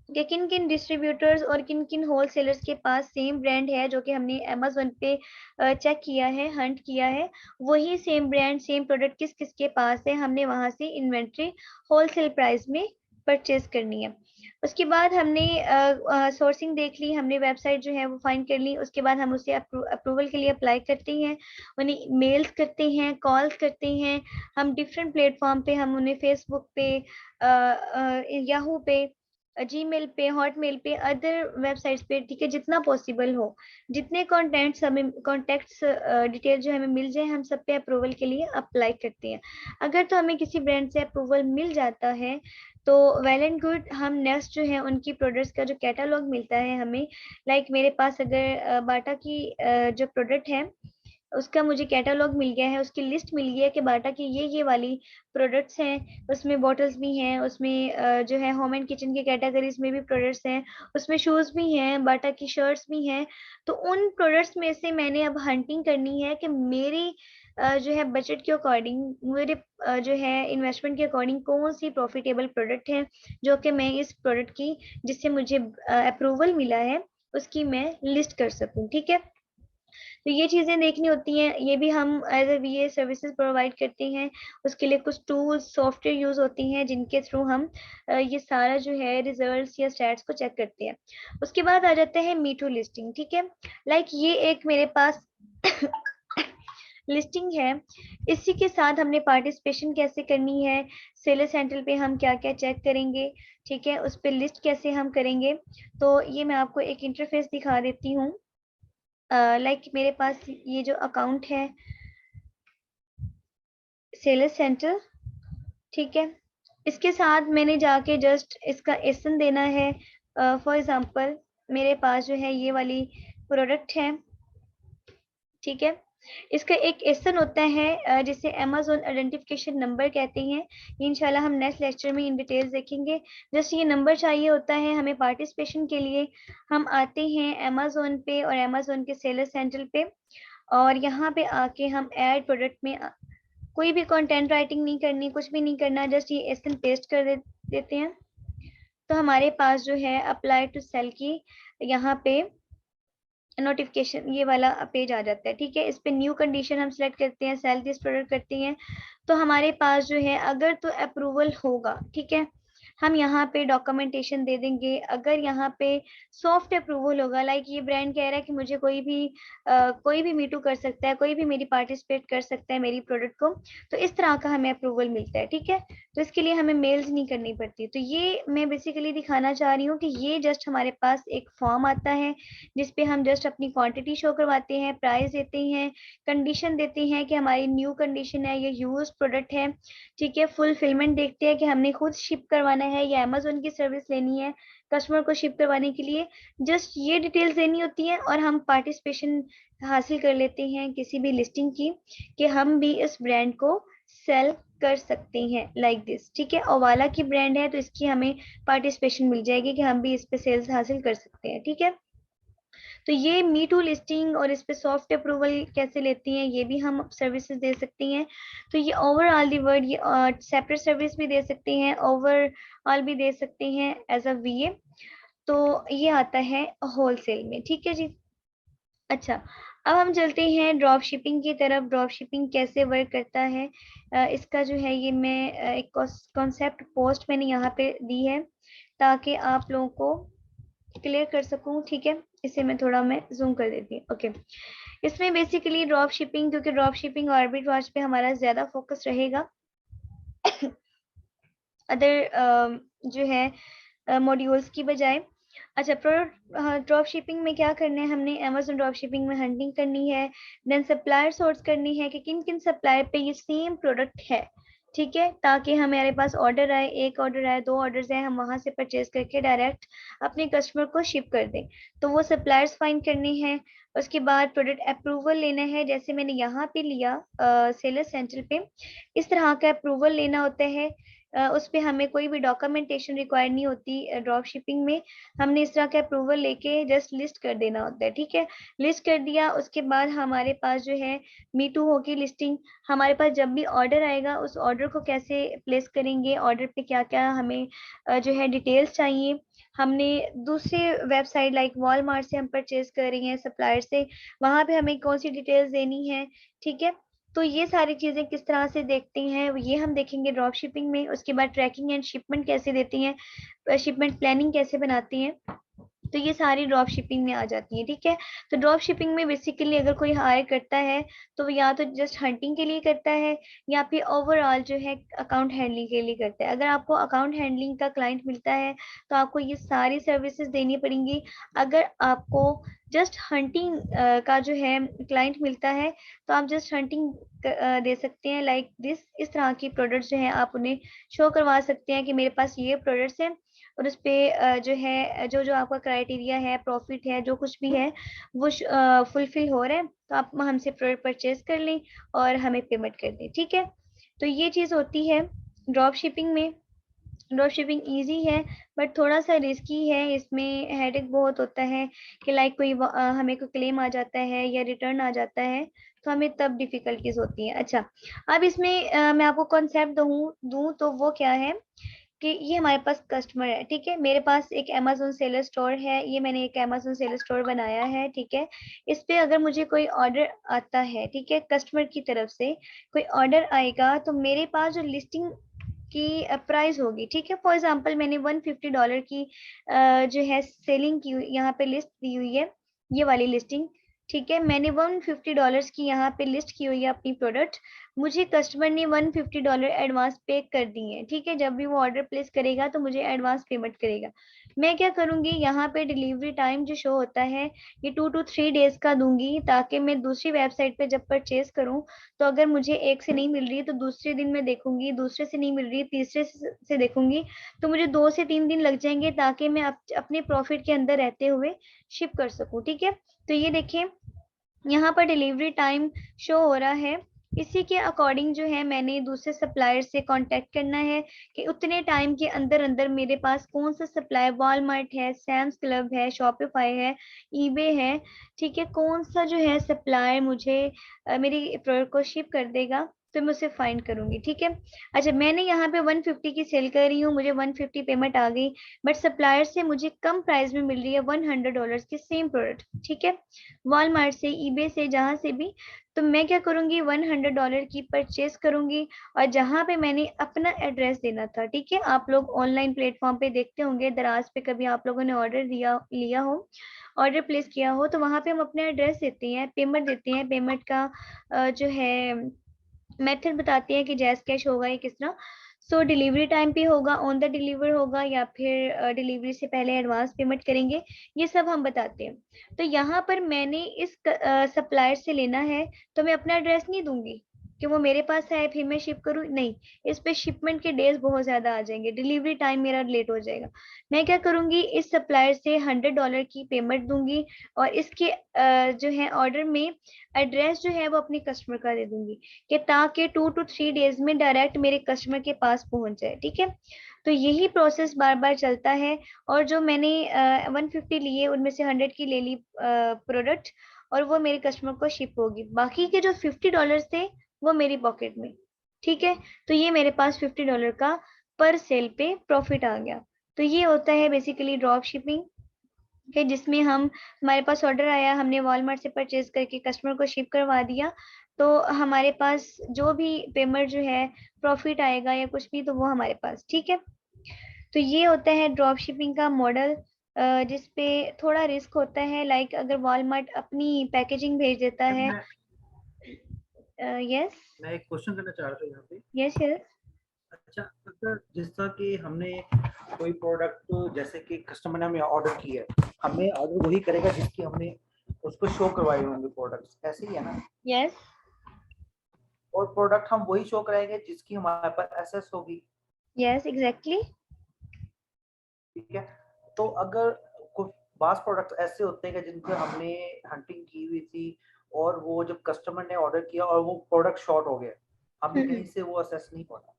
S1: कि किन किन डिस्ट्रीब्यूटर्स और किन किन होलसेलर्स के पास सेम ब्रांड है, जो कि हमने अमेज़न पे चेक किया है, हंट किया है, वही सेम ब्रांड सेम प्रोडक्ट किस किस के पास है, हमने वहां से इन्वेंट्री होलसेल प्राइस में परचेज करनी है। उसके बाद हमने सोर्सिंग देख ली, हमने वेबसाइट जो है वो फाइंड कर ली, उसके बाद हम उसे अप्रूवल के लिए अप्लाई करते हैं, उन्हें मेल्स करते हैं, कॉल्स करते हैं। हम डिफरेंट प्लेटफॉर्म पे, हम उन्हें फेसबुक पे, याहू पे, जीमेल पे, हॉटमेल पे, अदर वेबसाइट्स पे, ठीक है, जितना पॉसिबल हो, जितने कॉन्टेंट्स हमें कॉन्टेक्ट्स डिटेल जो हमें मिल जाए हम सब पे अप्रूवल के लिए अप्लाई करते हैं। अगर तो हमें किसी ब्रांड से अप्रूवल मिल जाता है तो वेल एंड गुड, हम नेक्स्ट जो है उनकी प्रोडक्ट्स का जो कैटलॉग मिलता है हमें, लाइक मेरे पास अगर बाटा की जो प्रोडक्ट है उसका मुझे कैटलॉग मिल गया है, उसकी लिस्ट मिल गई है कि बाटा की ये वाली प्रोडक्ट्स हैं, उसमें बॉटल्स भी हैं, उसमें जो है होम एंड किचन की कैटेगरीज में भी प्रोडक्ट्स हैं, उसमें शूज भी हैं, बाटा की शर्ट्स भी हैं। तो उन प्रोडक्ट्स में से मैंने अब हंटिंग करनी है कि मेरी जो है बजट के अकॉर्डिंग, मेरे जो है इन्वेस्टमेंट के अकॉर्डिंग कौन सी प्रॉफिटेबल प्रोडक्ट है जो कि मैं इस प्रोडक्ट की, जिससे मुझे अप्रूवल मिला है, उसकी मैं लिस्ट कर सकूं, ठीक है। तो ये चीजें देखनी होती हैं, ये भी हम as a VA services provide करते हैं। उसके लिए कुछ टूल्स सॉफ्टवेयर यूज होती हैं जिनके थ्रू हम ये सारा जो है रिजल्ट्स या स्टैट्स को चेक करते हैं। उसके बाद आ जाते हैं मीटू लिस्टिंग, ठीक है। लाइक ये एक मेरे पास लिस्टिंग है, इसी के साथ हमने पार्टिसिपेशन कैसे करनी है, सेलर सेंटर पे हम क्या क्या चेक करेंगे, ठीक है, उस पर लिस्ट कैसे हम करेंगे। तो ये मैं आपको एक इंटरफेस दिखा देती हूँ। लाइक मेरे पास ये जो अकाउंट है सेलर सेंटर, ठीक है, इसके साथ मैंने जाके जस्ट इसका एसन देना है। फॉर एग्जांपल मेरे पास जो है ये वाली प्रोडक्ट है, ठीक है, इसका एक एसन होता है जिसे अमेज़न आइडेंटिफिकेशन नंबर कहते हैं। इंशाल्लाह हम नेक्स्ट लेक्चर में इन डिटेल्स देखेंगे। जस्ट ये नंबर चाहिए होता है हमें पार्टिसिपेशन के लिए। हम आते हैं अमेज़न पे और अमेज़न के सेलर सेंटर पे, और यहाँ पे आके हम ऐड प्रोडक्ट में कोई भी कंटेंट राइटिंग नहीं करनी, कुछ भी नहीं करना, जस्ट ये एसन पेस्ट कर देते हैं। तो हमारे पास जो है अप्लाई टू सेल की यहाँ पे नोटिफिकेशन ये वाला पेज आ जाता है, ठीक है। इस पे न्यू कंडीशन हम सिलेक्ट करते हैं, सेल दिस प्रोडक्ट करते हैं, तो हमारे पास जो है अगर तो अप्रूवल होगा, ठीक है, हम यहाँ पे डॉक्यूमेंटेशन दे देंगे। अगर यहाँ पे सॉफ्ट अप्रूवल होगा, लाइक ये ब्रांड कह रहा है कि मुझे कोई भी मीटू कर सकता है, कोई भी मेरी पार्टिसिपेट कर सकता है मेरी प्रोडक्ट को, तो इस तरह का हमें अप्रूवल मिलता है, ठीक है। तो इसके लिए हमें मेल्स नहीं करनी पड़ती। तो ये मैं बेसिकली दिखाना चाह रही हूँ कि ये जस्ट हमारे पास एक फॉर्म आता है जिसपे हम जस्ट अपनी क्वांटिटी शो करवाते हैं, प्राइस देते हैं, कंडीशन देते हैं कि हमारी न्यू कंडीशन है, ये यूज प्रोडक्ट है, ठीक है, फुलफिलमेंट देखते हैं कि हमने खुद शिप करवाना है या अमेजोन की सर्विस लेनी है कस्टमर को शिप करवाने के लिए, जस्ट ये डिटेल्स देनी होती है और हम पार्टिसिपेशन हासिल कर लेते हैं किसी भी लिस्टिंग की कि हम भी इस ब्रांड को सेल कर सकते हैं लाइक दिस। ठीक है, ओवाला की ब्रांड है तो इसकी हमें पार्टिसिपेशन मिल जाएगी कि हम भी इस पे सेल्स हासिल कर सकते हैं। ठीक है, तो ये मी टू लिस्टिंग और इस पे सॉफ्ट अप्रूवल कैसे लेती हैं ये भी हम सर्विसेज दे सकती हैं। तो ये ओवरऑल दी वर्ड ये सेपरेट सर्विस भी दे सकते हैं, ओवरऑल भी दे सकते हैं एज अ वीए। तो ये आता है होलसेल में। ठीक है जी। अच्छा, अब हम चलते हैं ड्रॉप शिपिंग की तरफ। ड्रॉप शिपिंग कैसे वर्क करता है इसका जो है ये मैं एक कॉन्सेप्ट पोस्ट मैंने यहाँ पे दी है ताकि आप लोगों को क्लियर कर सकूं। ठीक है, इसे मैं जूम कर देती हूँ। ओके, इसमें बेसिकली ड्रॉप शिपिंग, क्योंकि ड्रॉप शिपिंग आर्बिट्राज पे हमारा ज्यादा फोकस रहेगा अदर जो है मॉड्यूल्स की बजाय। अच्छा, प्रोडक्ट ड्रॉप शिपिंग में क्या करना है हमने, अमेजोन ड्रॉप शिपिंग में हंटिंग करनी है, देन सप्लायर सोर्स करनी है कि किन किन सप्लायर पे ये सेम प्रोडक्ट है। ठीक है, ताकि हमारे पास ऑर्डर आए, एक ऑर्डर आए, दो ऑर्डर्स आए, हम वहां से परचेज करके डायरेक्ट अपने कस्टमर को शिप कर दें। तो वो सप्लायर्स फाइंड करने हैं। उसके बाद प्रोडक्ट अप्रूवल लेना है, जैसे मैंने यहाँ पे लिया सेलर सेंटर पे, इस तरह का अप्रूवल लेना होता है। उस पे हमें कोई भी डॉक्यूमेंटेशन रिक्वायर नहीं होती ड्रॉप शिपिंग में। हमने इस तरह का अप्रूवल लेके जस्ट लिस्ट कर देना होता है। ठीक है, लिस्ट कर दिया, उसके बाद हमारे पास जो है मी टू होगी लिस्टिंग। हमारे पास जब भी ऑर्डर आएगा उस ऑर्डर को कैसे प्लेस करेंगे, ऑर्डर पे क्या क्या हमें जो है डिटेल्स चाहिए। हमने दूसरे वेबसाइट लाइक वॉलमार्ट से हम परचेज कर रही हैं सप्लायर से, वहां पे हमें कौन सी डिटेल्स देनी है। ठीक है, तो ये सारी चीजें किस तरह से देखती हैं ये हम देखेंगे ड्रॉप शिपिंग में। उसके बाद ट्रैकिंग एंड शिपमेंट कैसे देती हैं, शिपमेंट प्लानिंग कैसे बनाती हैं, तो ये सारी ड्रॉप शिपिंग में आ जाती है। ठीक है, तो ड्रॉप शिपिंग में बेसिकली अगर कोई हायर करता है तो वो या तो जस्ट हंटिंग के लिए करता है या फिर ओवरऑल जो है अकाउंट हैंडलिंग के लिए करता है। अगर आपको अकाउंट हैंडलिंग का क्लाइंट मिलता है तो आपको ये सारी सर्विसेज देनी पड़ेंगी। अगर आपको जस्ट हंटिंग का जो है क्लाइंट मिलता है तो आप जस्ट हंटिंग दे सकते हैं लाइक दिस। इस तरह की प्रोडक्ट्स जो है आप उन्हें शो करवा सकते हैं कि मेरे पास ये प्रोडक्ट्स हैं और उस पे जो है जो जो आपका क्राइटेरिया है, प्रॉफिट है, जो कुछ भी है वो फुलफिल हो रहा है तो आप हमसे प्रोडक्ट परचेज कर लें और हमें पेमेंट कर दें। ठीक है, तो ये चीज़ होती है ड्रॉप शिपिंग में। ड्रॉप शिपिंग ईजी है बट थोड़ा सा रिस्की है, इसमें हेडेक बहुत होता है कि लाइक कोई हमें कोई क्लेम आ जाता है या रिटर्न आ जाता है तो हमें तब डिफिकल्टीज होती है। अच्छा, अब इसमें मैं आपको कॉन्सेप्ट दूं तो वो क्या है कि ये हमारे पास कस्टमर है। ठीक है, मेरे पास एक अमेजोन सेलर स्टोर है, ये मैंने एक अमेजोन सेलर स्टोर बनाया है। ठीक है, इस पे अगर मुझे कोई ऑर्डर आता है, ठीक है, कस्टमर की तरफ से कोई ऑर्डर आएगा तो मेरे पास जो लिस्टिंग की प्राइस होगी, ठीक है, फॉर एग्जांपल मैंने $150 की जो है सेलिंग की यहाँ पे लिस्ट दी हुई है, ये वाली लिस्टिंग। ठीक है, मैंने $150 की यहाँ पे लिस्ट की हुई है अपनी प्रोडक्ट, मुझे कस्टमर ने $150 एडवांस पे कर दिए हैं। ठीक है, जब भी वो ऑर्डर प्लेस करेगा तो मुझे एडवांस पेमेंट करेगा। मैं क्या करूंगी, यहाँ पे डिलीवरी टाइम जो शो होता है ये 2 to 3 डेज का दूंगी ताकि मैं दूसरी वेबसाइट पे जब परचेज करूँ तो अगर मुझे एक से नहीं मिल रही तो दूसरे दिन मैं देखूंगी, दूसरे से नहीं मिल रही तीसरे से देखूंगी, तो मुझे 2 से 3 दिन लग जाएंगे ताकि मैं अपने प्रॉफिट के अंदर रहते हुए शिप कर सकूं। ठीक है, तो ये देखिए यहाँ पर डिलीवरी टाइम शो हो रहा है, इसी के अकॉर्डिंग जो है मैंने दूसरे सप्लायर से कांटेक्ट करना है कि उतने टाइम के अंदर अंदर मेरे पास कौन सा सप्लायर, वॉलमार्ट है, सैम्स क्लब है, शॉपिफाई है, ईबे है, ठीक है, कौन सा जो है सप्लायर मुझे मेरी प्रोडक्ट को शिप कर देगा तो मैं उसे फाइंड करूंगी। ठीक है, अच्छा, मैंने यहाँ पे 150 की सेल कर रही हूँ, मुझे 150 पेमेंट आ गई, बट सप्लायर से मुझे कम प्राइस में मिल रही है $100 की सेम प्रोडक्ट। ठीक है, वॉलमार्ट से, ईबे से, जहां से भी, तो मैं क्या करूंगी, $100 की परचेज करूंगी और जहां पे मैंने अपना एड्रेस देना था, ठीक है, आप लोग ऑनलाइन प्लेटफॉर्म पे देखते होंगे, दराज पे कभी आप लोगों ने ऑर्डर दिया लिया हो, ऑर्डर प्लेस किया हो, तो वहां पे हम अपना एड्रेस देते हैं, पेमेंट देते हैं, पेमेंट का जो है मेथड बताते हैं कि जैस कैश होगा या किस तरह, सो डिलीवरी टाइम पे होगा, ऑन द डिलीवर होगा या फिर डिलीवरी से पहले एडवांस पेमेंट करेंगे, ये सब हम बताते हैं। तो यहाँ पर मैंने इस सप्लायर से लेना है तो मैं अपना एड्रेस नहीं दूंगी, कि वो मेरे पास है फिर मैं शिप करूँ, नहीं, इस पे शिपमेंट के डेज बहुत ज्यादा आ जाएंगे, डिलीवरी टाइम मेरा लेट हो जाएगा। मैं क्या करूंगी, इस सप्लायर से $100 की पेमेंट दूंगी और इसके जो है ऑर्डर में एड्रेस जो है वो अपने कस्टमर का दे दूंगी, कि ताकि 2 to 3 डेज में डायरेक्ट मेरे कस्टमर के पास पहुंच जाए। ठीक है, तो यही प्रोसेस बार बार चलता है। और जो मैंने 150 लिए उनमें से 100 की ले ली प्रोडक्ट, और वो मेरे कस्टमर को शिप होगी, बाकी के जो $50 थे वो मेरी पॉकेट में। ठीक है, तो ये मेरे पास $50 का पर सेल पे प्रॉफिट आ गया। तो ये होता है बेसिकली ड्रॉप शिपिंग के, जिसमें हम, हमारे पास ऑर्डर आया, हमने वॉलमार्ट से परचेज करके कस्टमर को शिप करवा दिया, तो हमारे पास जो भी पेमेंट जो है प्रॉफिट आएगा या कुछ भी, तो वो हमारे पास। ठीक है, तो ये होता है ड्रॉप शिपिंग का मॉडल, जिसपे थोड़ा रिस्क होता है। लाइक अगर वॉलमार्ट अपनी पैकेजिंग भेज देता है। यस
S3: मैं एक क्वेश्चन करना चाह रहा था यहाँ पे।
S1: Yes yes.
S3: अच्छा, अगर जैसा कि हमने कोई प्रोडक्ट, जैसे कि कस्टमर ने हमें ऑर्डर किया है, हमें ऑर्डर वही करेगा जिसकी हमने उसको शो करवाए होंगे प्रोडक्ट्स, ऐसे ही है ना?
S1: यस
S3: और प्रोडक्ट हम वही शो कराएंगे जिसकी हमारे पास एसेस होगी।
S1: Yes exactly.
S3: ठीक है, तो अगर कुछ बास प्रोडक्ट्स ऐसे होते हैं कि जिनको हमने हंटिंग की हुई थी और वो जब कस्टमर ने ऑर्डर किया और वो प्रोडक्ट शॉर्ट हो गया, हमें कहीं से वो असेस नहीं होता।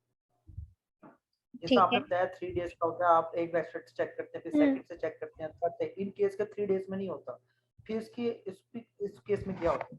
S3: जैसा
S1: ठीक
S3: आपने
S1: है।
S3: बताया 3 डेज का होता है, आप एक वेबसाइट से चेक करते हैं, फिर सेकंड से चेक करते हैं, थर्ड से। इन केस का 3 डेज में नहीं होता, फिर इस केस में क्या होता है?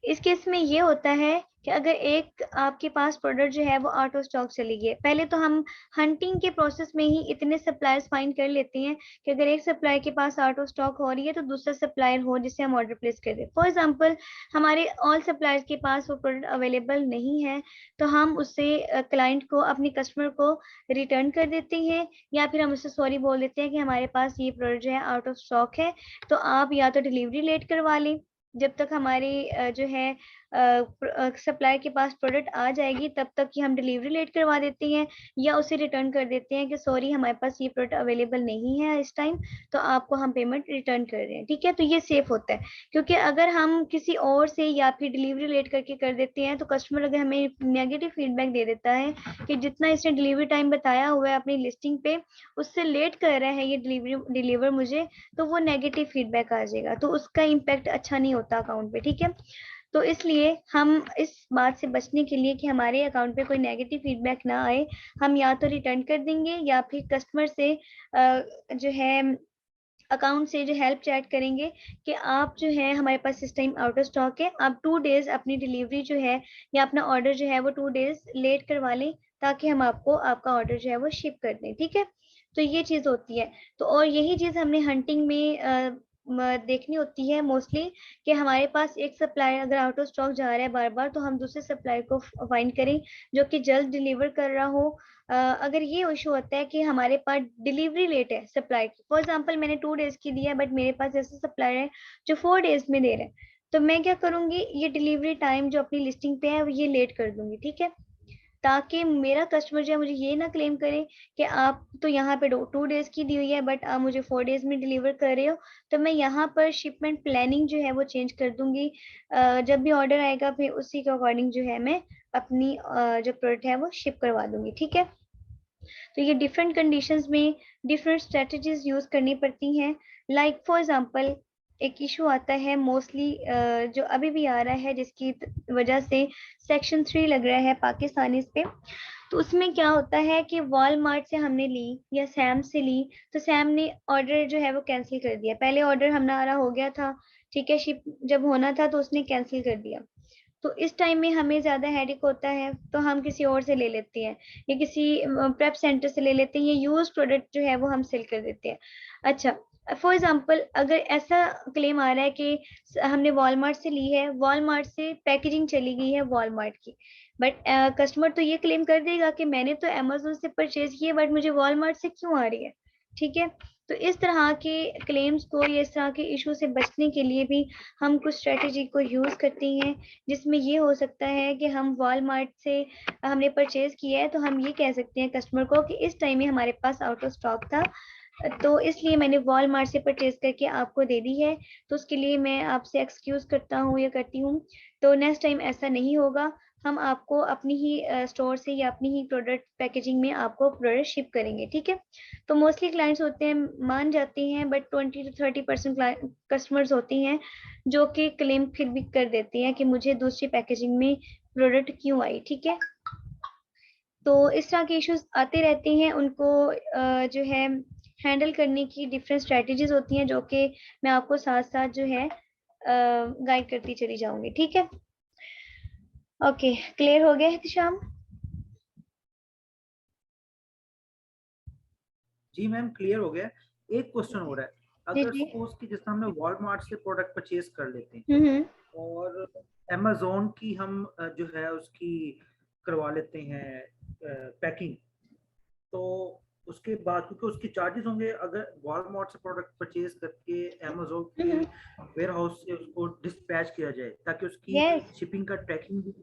S1: इस केस में ये होता है कि अगर एक आपके पास प्रोडक्ट जो है वो आउट ऑफ स्टॉक चली गई, पहले तो हम हंटिंग के प्रोसेस में ही इतने सप्लायर्स फाइंड कर लेते हैं कि अगर एक सप्लायर के पास आउट ऑफ स्टॉक हो रही है तो दूसरा सप्लायर हो जिससे हम ऑर्डर प्लेस कर दें। फॉर एग्जांपल हमारे ऑल सप्लायर्स के पास वो प्रोडक्ट अवेलेबल नहीं है, तो हम उससे क्लाइंट को, अपने कस्टमर को रिटर्न कर देते हैं, या फिर हम उससे सॉरी बोल देते हैं कि हमारे पास ये प्रोडक्ट जो है आउट ऑफ स्टॉक है, तो आप या तो डिलीवरी लेट करवा लें, जब तक हमारी जो है सप्लायर के पास प्रोडक्ट आ जाएगी तब तक की हम डिलीवरी लेट करवा देते हैं, या उसे रिटर्न कर देते हैं कि सॉरी हमारे पास ये प्रोडक्ट अवेलेबल नहीं है इस टाइम, तो आपको हम पेमेंट रिटर्न कर रहे हैं। ठीक है, तो ये सेफ होता है, क्योंकि अगर हम किसी और से या फिर डिलीवरी लेट करके कर देते हैं तो कस्टमर अगर हमें नेगेटिव फीडबैक दे देता है कि जितना इसने डिलीवरी टाइम बताया हुआ है अपनी लिस्टिंग पे उससे लेट कर रहा है ये डिलीवर मुझे, तो वो नेगेटिव फीडबैक आ जाएगा, तो उसका इम्पैक्ट अच्छा नहीं होता अकाउंट पे। ठीक है, तो इसलिए हम इस बात से बचने के लिए कि हमारे अकाउंट पे कोई नेगेटिव फीडबैक ना आए, हम या तो रिटर्न कर देंगे या फिर कस्टमर से जो है अकाउंट से जो हेल्प चैट करेंगे कि आप जो है हमारे पास इस टाइम आउट ऑफ स्टॉक है, आप 2 डेज अपनी डिलीवरी जो है या अपना ऑर्डर जो है वो 2 डेज लेट करवा लें, ताकि हम आपको आपका ऑर्डर जो है वो शिप कर दें। ठीक है, तो ये चीज होती है। तो और यही चीज हमने हंटिंग में देखनी होती है मोस्टली, कि हमारे पास एक सप्लायर अगर आउट ऑफ स्टॉक जा रहा है बार बार, तो हम दूसरे सप्लायर को फाइंड करें जो कि जल्द डिलीवर कर रहा हो। अगर ये इशू होता है कि हमारे पास डिलीवरी लेट है सप्लाई की, फॉर एग्जांपल मैंने 2 डेज की दी है बट मेरे पास ऐसे सप्लायर है जो 4 डेज में दे रहे हैं, तो मैं क्या करूंगी, ये डिलीवरी टाइम जो अपनी लिस्टिंग पे है ये लेट कर दूंगी। ठीक है, ताकि मेरा कस्टमर जो है मुझे ये ना क्लेम करे कि आप तो यहाँ पे 2 डेज की दी हुई है बट आप मुझे 4 डेज में डिलीवर कर रहे हो, तो मैं यहाँ पर शिपमेंट प्लानिंग जो है वो चेंज कर दूंगी। जब भी ऑर्डर आएगा फिर उसी के अकॉर्डिंग जो है मैं अपनी जो प्रोडक्ट है वो शिप करवा दूंगी। ठीक है, तो ये डिफरेंट कंडीशंस में डिफरेंट स्ट्रेटजीज यूज करनी पड़ती हैं। लाइक फॉर एग्जांपल एक इशू आता है मोस्टली जो अभी भी आ रहा है, जिसकी वजह से सेक्शन 3 लग रहा है पाकिस्तानी पे। तो उसमें क्या होता है कि वॉलमार्ट से हमने ली या सैम से ली, तो सैम ने ऑर्डर जो है वो कैंसिल कर दिया, पहले ऑर्डर हमारा हो गया था, ठीक है, शिप जब होना था तो उसने कैंसिल कर दिया। तो इस टाइम में हमें ज्यादा हेडेक होता है, तो हम किसी और से ले लेते हैं या किसी प्रेप सेंटर से ले लेते हैं, ये यूज प्रोडक्ट जो है वो हम सेल कर देते हैं। अच्छा, फॉर एग्जाम्पल अगर ऐसा क्लेम आ रहा है कि हमने वॉलमार्ट से ली है, वॉलमार्ट से पैकेजिंग चली गई है वॉलमार्ट की, बट कस्टमर तो ये क्लेम कर देगा कि मैंने तो अमेजोन से परचेज किया बट मुझे वॉलमार्ट से क्यों आ रही है। ठीक है, तो इस तरह के क्लेम्स को या इस तरह के इशू से बचने के लिए भी हम कुछ स्ट्रेटेजी को यूज करते हैं, जिसमें ये हो सकता है कि हम वॉलमार्ट से हमने परचेज किया है तो हम ये कह सकते हैं कस्टमर को कि इस टाइम में हमारे पास आउट ऑफ स्टॉक था, तो इसलिए मैंने वॉलमार्ट से परचेज करके आपको दे दी है, तो उसके लिए मैं आपसे एक्सक्यूज करता हूँ या करती हूँ, तो नेक्स्ट टाइम ऐसा नहीं होगा। हम आपको अपनी ही स्टोर से या अपनी ही प्रोडक्ट पैकेजिंग में आपको प्रोडक्ट शिप करेंगे, ठीक है। तो मोस्टली क्लाइंट्स होते हैं, मान जाते हैं, बट 20 to 30% कस्टमर्स होती हैं जो कि क्लेम फिर भी कर देती हैं कि मुझे दूसरी पैकेजिंग में प्रोडक्ट क्यों आई, ठीक है। तो इस तरह के इश्यूज आते रहते हैं, उनको जो है हैंडल करने की डिफरेंट स्ट्रेटजीज होती हैं जो कि मैं आपको साथ साथ जो है गाइड करती चली जाऊंगी, ठीक है। ओके, क्लियर हो गया एहतिशाम?
S3: जी मैम क्लियर हो गया। एक क्वेश्चन हो रहा है,
S1: जी
S3: अगर
S1: जी।
S3: सपोज कि जैसे हमने वॉलमार्ट से प्रोडक्ट परचेज कर लेते हैं
S1: हम्म।
S3: और अमेजोन की हम जो है उसकी करवा लेते हैं पैकिंग, तो उसके बाद क्योंकि उसके चार्जेस होंगे, अगर वॉलमार्ट से प्रोडक्ट परचेज करके अमेजोन के वेयर हाउस से उसको डिस्पैच किया जाए ताकि उसकी
S1: यस।
S3: शिपिंग का ट्रैकिंग भी।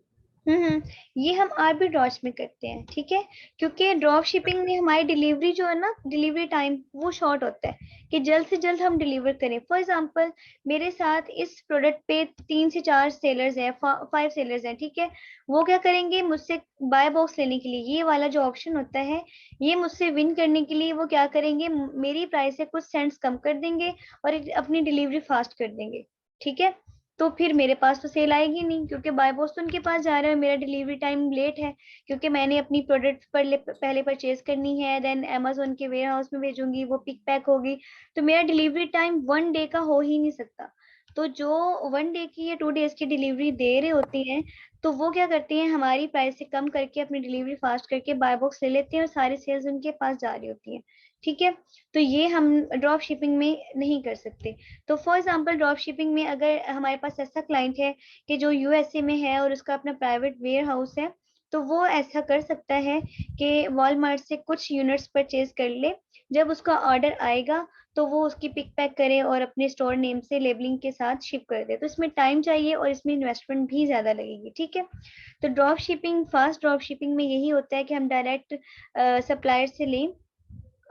S1: ये हम आर्बिट्राज में करते हैं, ठीक है। क्योंकि ड्रॉप शिपिंग में हमारी डिलीवरी जो है ना, डिलीवरी टाइम वो शॉर्ट होता है कि जल्द से जल्द हम डिलीवर करें। फॉर एग्जांपल मेरे साथ इस प्रोडक्ट पे 3 से 4 सेलर्स हैं, 5 सेलर्स हैं, ठीक है। वो क्या करेंगे, मुझसे बाय बॉक्स लेने के लिए, ये वाला जो ऑप्शन होता है, ये मुझसे विन करने के लिए वो क्या करेंगे, मेरी प्राइस से कुछ सेंट्स कम कर देंगे और अपनी डिलीवरी फास्ट कर देंगे, ठीक है। तो फिर मेरे पास तो सेल आएगी नहीं, क्योंकि बाय बॉक्स तो उनके पास जा रहा है, मेरा डिलीवरी टाइम लेट है, क्योंकि मैंने अपनी प्रोडक्ट पहले परचेज करनी है, देन अमेजोन के वेयर हाउस में भेजूंगी, वो पिक पैक होगी, तो मेरा डिलीवरी टाइम 1 डे का हो ही नहीं सकता। तो जो 1 डे की या 2 डेज की डिलीवरी दे रहे होते हैं, तो वो क्या करते हैं, हमारी प्राइस से कम करके अपनी डिलीवरी फास्ट करके बाय बॉक्स ले लेते हैं और सारी सेल्स उनके पास जा रही होती हैं, ठीक है। तो ये हम ड्रॉप शिपिंग में नहीं कर सकते। तो फॉर एग्जांपल ड्रॉप शिपिंग में अगर हमारे पास ऐसा क्लाइंट है कि जो यूएसए में है और उसका अपना प्राइवेट वेयर हाउस है, तो वो ऐसा कर सकता है कि वॉलमार्ट से कुछ यूनिट्स परचेज कर ले, जब उसका ऑर्डर आएगा तो वो उसकी पिक पैक करे और अपने स्टोर नेम से लेबलिंग के साथ शिप कर दे। तो इसमें टाइम चाहिए और इसमें इन्वेस्टमेंट भी ज्यादा लगेगी, ठीक है। तो drop shipping, fast drop shipping में यही होता है कि हम डायरेक्ट सप्लायर से लें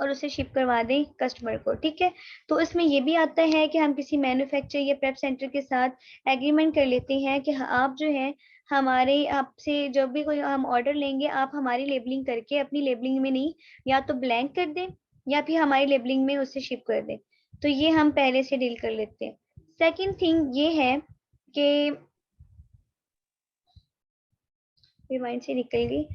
S1: और उसे शिप करवा दें कस्टमर को, ठीक है। तो इसमें ये भी आता है कि हम किसी मैन्युफैक्चर या प्रेप सेंटर के साथ एग्रीमेंट कर लेते हैं कि आप जो है हमारे आपसे जब भी कोई हम ऑर्डर लेंगे, आप हमारी लेबलिंग करके, अपनी लेबलिंग में नहीं, या तो ब्लैंक कर दें या फिर हमारी लेबलिंग में उसे शिप कर दें। तो ये हम पहले से डील कर लेते हैं। सेकंड थिंग ये है कि माइंड से निकल गई।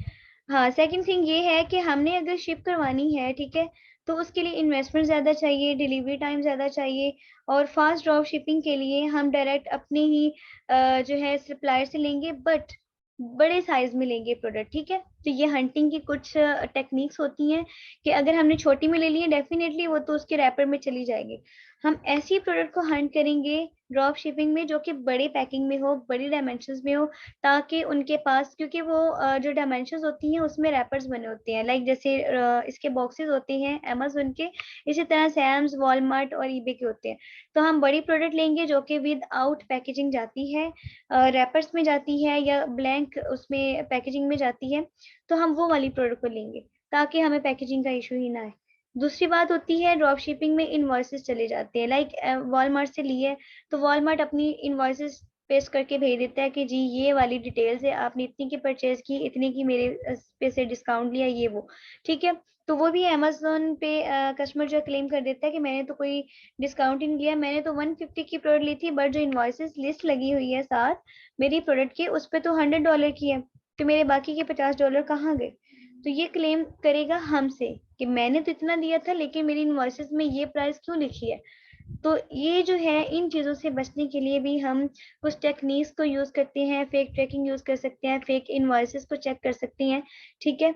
S1: हाँ, सेकंड थिंग ये है कि हमने अगर शिप करवानी है, ठीक है, तो उसके लिए इन्वेस्टमेंट ज्यादा चाहिए, डिलीवरी टाइम ज्यादा चाहिए। और फास्ट ड्रॉप शिपिंग के लिए हम डायरेक्ट अपने ही जो है सप्लायर से लेंगे, बट बड़े साइज में लेंगे प्रोडक्ट, ठीक है। तो ये हंटिंग की कुछ टेक्निक्स होती हैं कि अगर हमने छोटी में ले ली है, डेफिनेटली वो तो उसके रैपर में चली जाएगी। हम ऐसी प्रोडक्ट को हंट करेंगे ड्रॉप शिपिंग में जो कि बड़े पैकिंग में हो, बड़ी डायमेंशंस में हो, ताकि उनके पास, क्योंकि वो जो डायमेंशंस होती हैं उसमें रैपर्स बने होते हैं, लाइक जैसे इसके बॉक्सेस होते हैं अमेज़न के, इसी तरह सैम्स, वॉलमार्ट और ईबे के होते हैं। तो हम बड़ी प्रोडक्ट लेंगे जो कि विद आउट पैकेजिंग जाती है, रैपर्स में जाती है या ब्लैंक उसमें पैकेजिंग में जाती है, तो हम वो वाली प्रोडक्ट को लेंगे ताकि हमें पैकेजिंग का इशू ही ना आए। दूसरी बात होती है ड्रॉप शिपिंग में इनवॉइसेस चले जाते हैं, लाइक वॉलमार्ट से लिए तो वॉलमार्ट अपनी इनवॉइसेस पेस्ट करके भेज देता है कि जी ये वाली डिटेल्स है, आपने इतनी की परचेज की, इतने की मेरे पे से डिस्काउंट लिया, ये वो, ठीक है। तो वो भी अमेज़न पे कस्टमर जो क्लेम कर देता है कि मैंने तो कोई डिस्काउंट ही नहीं लिया, मैंने तो 150 की प्रोडक्ट ली थी, बट जो इनवॉइसेस लिस्ट लगी हुई है साथ मेरी प्रोडक्ट की, उस पे तो $100 की है, तो मेरे बाकी के $50 कहाँ गए। तो ये क्लेम करेगा हमसे कि मैंने तो इतना दिया था लेकिन मेरी इनवॉइसेस में ये प्राइस क्यों लिखी है। तो ये जो है, इन चीजों से बचने के लिए भी हम कुछ टेक्निक्स को यूज करते हैं, फेक ट्रैकिंग यूज कर सकते हैं, फेक इनवॉइसेस को चेक कर सकते हैं, ठीक है।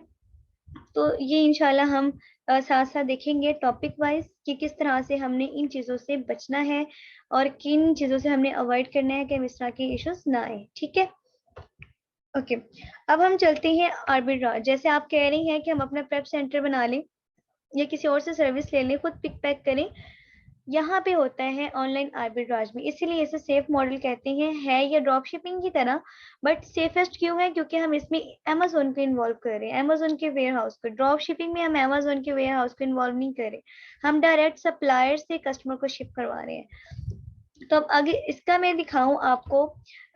S1: तो ये इंशाल्लाह हम साथ साथ देखेंगे टॉपिक वाइज कि किस तरह से हमने इन चीजों से बचना है और किन चीजों से हमने अवॉइड करना है कि इस तरह के इश्यूज ना आए, ठीक है। ओके, अब हम चलते हैं आर्बिट्राज। जैसे आप कह रही हैं कि हम अपना प्रेप सेंटर बना लें या किसी और से सर्विस ले लें, खुद पिक पैक करें, यहाँ पे होता है ऑनलाइन आर्बिट्राज में, इसीलिए इसे सेफ मॉडल कहते हैं। है या ड्रॉप शिपिंग की तरह, बट सेफेस्ट क्यों है, क्योंकि हम इसमें अमेज़न को इन्वॉल्व कर रहे हैं, अमेज़न के वेयर हाउस को। ड्रॉप शिपिंग में हम अमेज़न के वेयर हाउस को इन्वॉल्व नहीं कर रहे, हम डायरेक्ट सप्लायर से कस्टमर को शिप करवा रहे हैं। तो अब आगे इसका मैं दिखाऊं आपको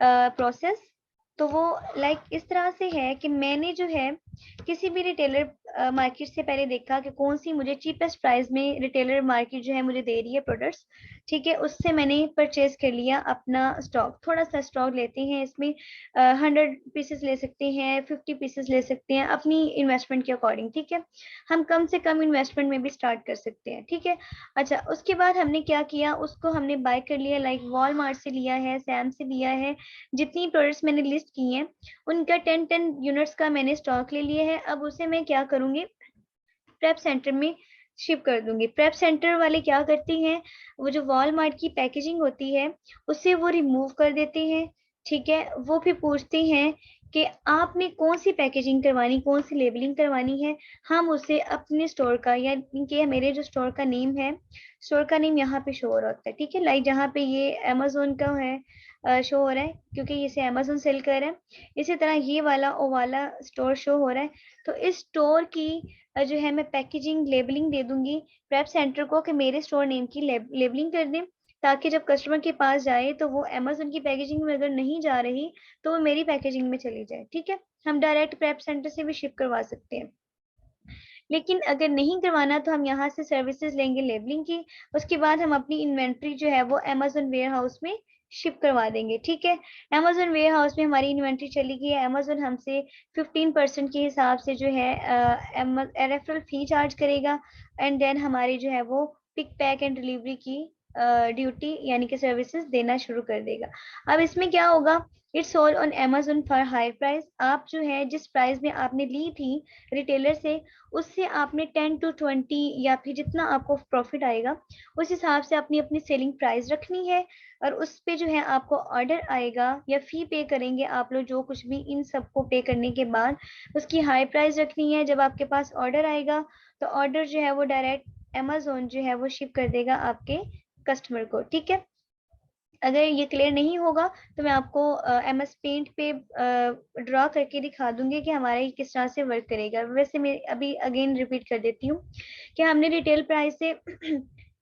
S1: प्रोसेस, तो वो लाइक इस तरह से है कि मैंने जो है किसी भी रिटेलर मार्केट से पहले देखा कि कौन सी मुझे चीपेस्ट प्राइस में रिटेलर मार्केट जो है मुझे दे रही है प्रोडक्ट्स, ठीक है, उससे मैंने परचेज कर लिया अपना स्टॉक। थोड़ा सा स्टॉक लेते हैं इसमें, 100 पीसेस ले सकते हैं, 50 पीसेस ले सकते हैं, अपनी इन्वेस्टमेंट के अकॉर्डिंग, ठीक है। हम कम से कम इन्वेस्टमेंट में भी स्टार्ट कर सकते हैं, ठीक है। अच्छा, उसके बाद हमने क्या किया, उसको हमने बाय कर लिया, लाइक वॉलमार्ट से लिया है, सैम से लिया है, जितनी प्रोडक्ट्स मैंने लिस्ट की हैं उनका 10 यूनिट्स का मैंने स्टॉक ले लिया है। अब उसे मैं क्या करूंगी, प्रेप सेंटर में शिप कर दूंगी। प्रेप सेंटर वाले क्या करती हैं, वो जो वॉलमार्ट की पैकेजिंग होती है उसे वो रिमूव कर देते हैं, ठीक है। वो फिर पूछते हैं कि आपने कौन सी पैकेजिंग करवानी, कौन सी लेबलिंग करवानी है। हम उसे अपने स्टोर का या इनके मेरे जो स्टोर का नेम है, स्टोर का नेम यहाँ पे शो हो रहा होता है, ठीक है। लाइक जहाँ पे ये अमेजोन का है शो हो रहा है क्योंकि इसे अमेजोन सेल कर रहा है। इसी तरह ये वाला ओ वाला स्टोर शो हो रहा है। तो इस स्टोर की जो है मैं पैकेजिंग लेबलिंग दे दूंगी प्रेप सेंटर को कि मेरे स्टोर नेम की लेबलिंग कर दें, ताकि जब कस्टमर के पास जाए तो वो अमेजोन की पैकेजिंग में अगर नहीं जा रही तो वो मेरी पैकेजिंग में चली जाए, ठीक है। हम डायरेक्ट प्रेप सेंटर से भी शिप करवा सकते हैं, लेकिन अगर नहीं करवाना तो हम यहाँ से सर्विसेज लेंगे लेबलिंग की। उसके बाद हम अपनी इन्वेंट्री जो है वो अमेजोन वेयर हाउस में शिप करवा देंगे, ठीक है। अमेजोन वेयर हाउस में हमारी इन्वेंट्री चली गई है, अमेजोन हमसे 15% के हिसाब से जो है रेफरल फी चार्ज करेगा, एंड देन हमारी जो है वो पिक पैक एंड डिलीवरी की ड्यूटी यानी कि सर्विसेज देना शुरू कर देगा। अब इसमें क्या होगा, it's all on Amazon for high price. आप जो है जिस प्राइस में आपने ली थी रिटेलर से, उससे आपने 10 to 20 या फिर जितना आपको प्रॉफिट आएगा उस हिसाब से अपनी अपनी सेलिंग प्राइस रखनी है, और उस पे जो है आपको ऑर्डर आएगा या फी पे करेंगे आप लोग, जो कुछ भी इन सबको पे करने के बाद उसकी हाई प्राइस रखनी है। जब आपके पास ऑर्डर आएगा तो ऑर्डर जो है वो डायरेक्ट अमेजोन जो है वो शिप कर देगा आपके कस्टमर को, ठीक है। अगर ये क्लियर नहीं होगा तो मैं आपको MS पेंट पे ड्रॉ करके दिखा दूंगी कि हमारा ये किस तरह से वर्क करेगा। वैसे मैं अभी अगेन रिपीट कर देती हूँ कि हमने रिटेल प्राइस से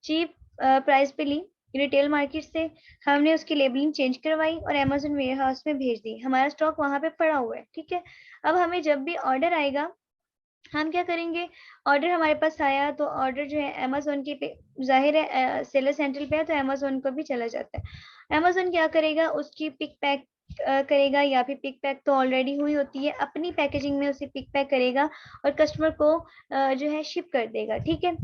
S1: चीप प्राइस पे ली रिटेल मार्केट से, हमने उसकी लेबलिंग चेंज करवाई और अमेजोन वेयर हाउस में भेज दी। हमारा स्टॉक वहां पे पड़ा हुआ है, ठीक है। अब हमें जब भी ऑर्डर आएगा हम क्या करेंगे, ऑर्डर हमारे पास आया तो ऑर्डर जो है अमेजोन के पे जाहिर है सेलर सेंट्रल पे है तो अमेजोन को भी चला जाता है। अमेजोन क्या करेगा, उसकी पिक पैक करेगा, या फिर पिक पैक तो ऑलरेडी हुई होती है, अपनी पैकेजिंग में उसे पिक पैक करेगा और कस्टमर को जो है शिप कर देगा, ठीक है।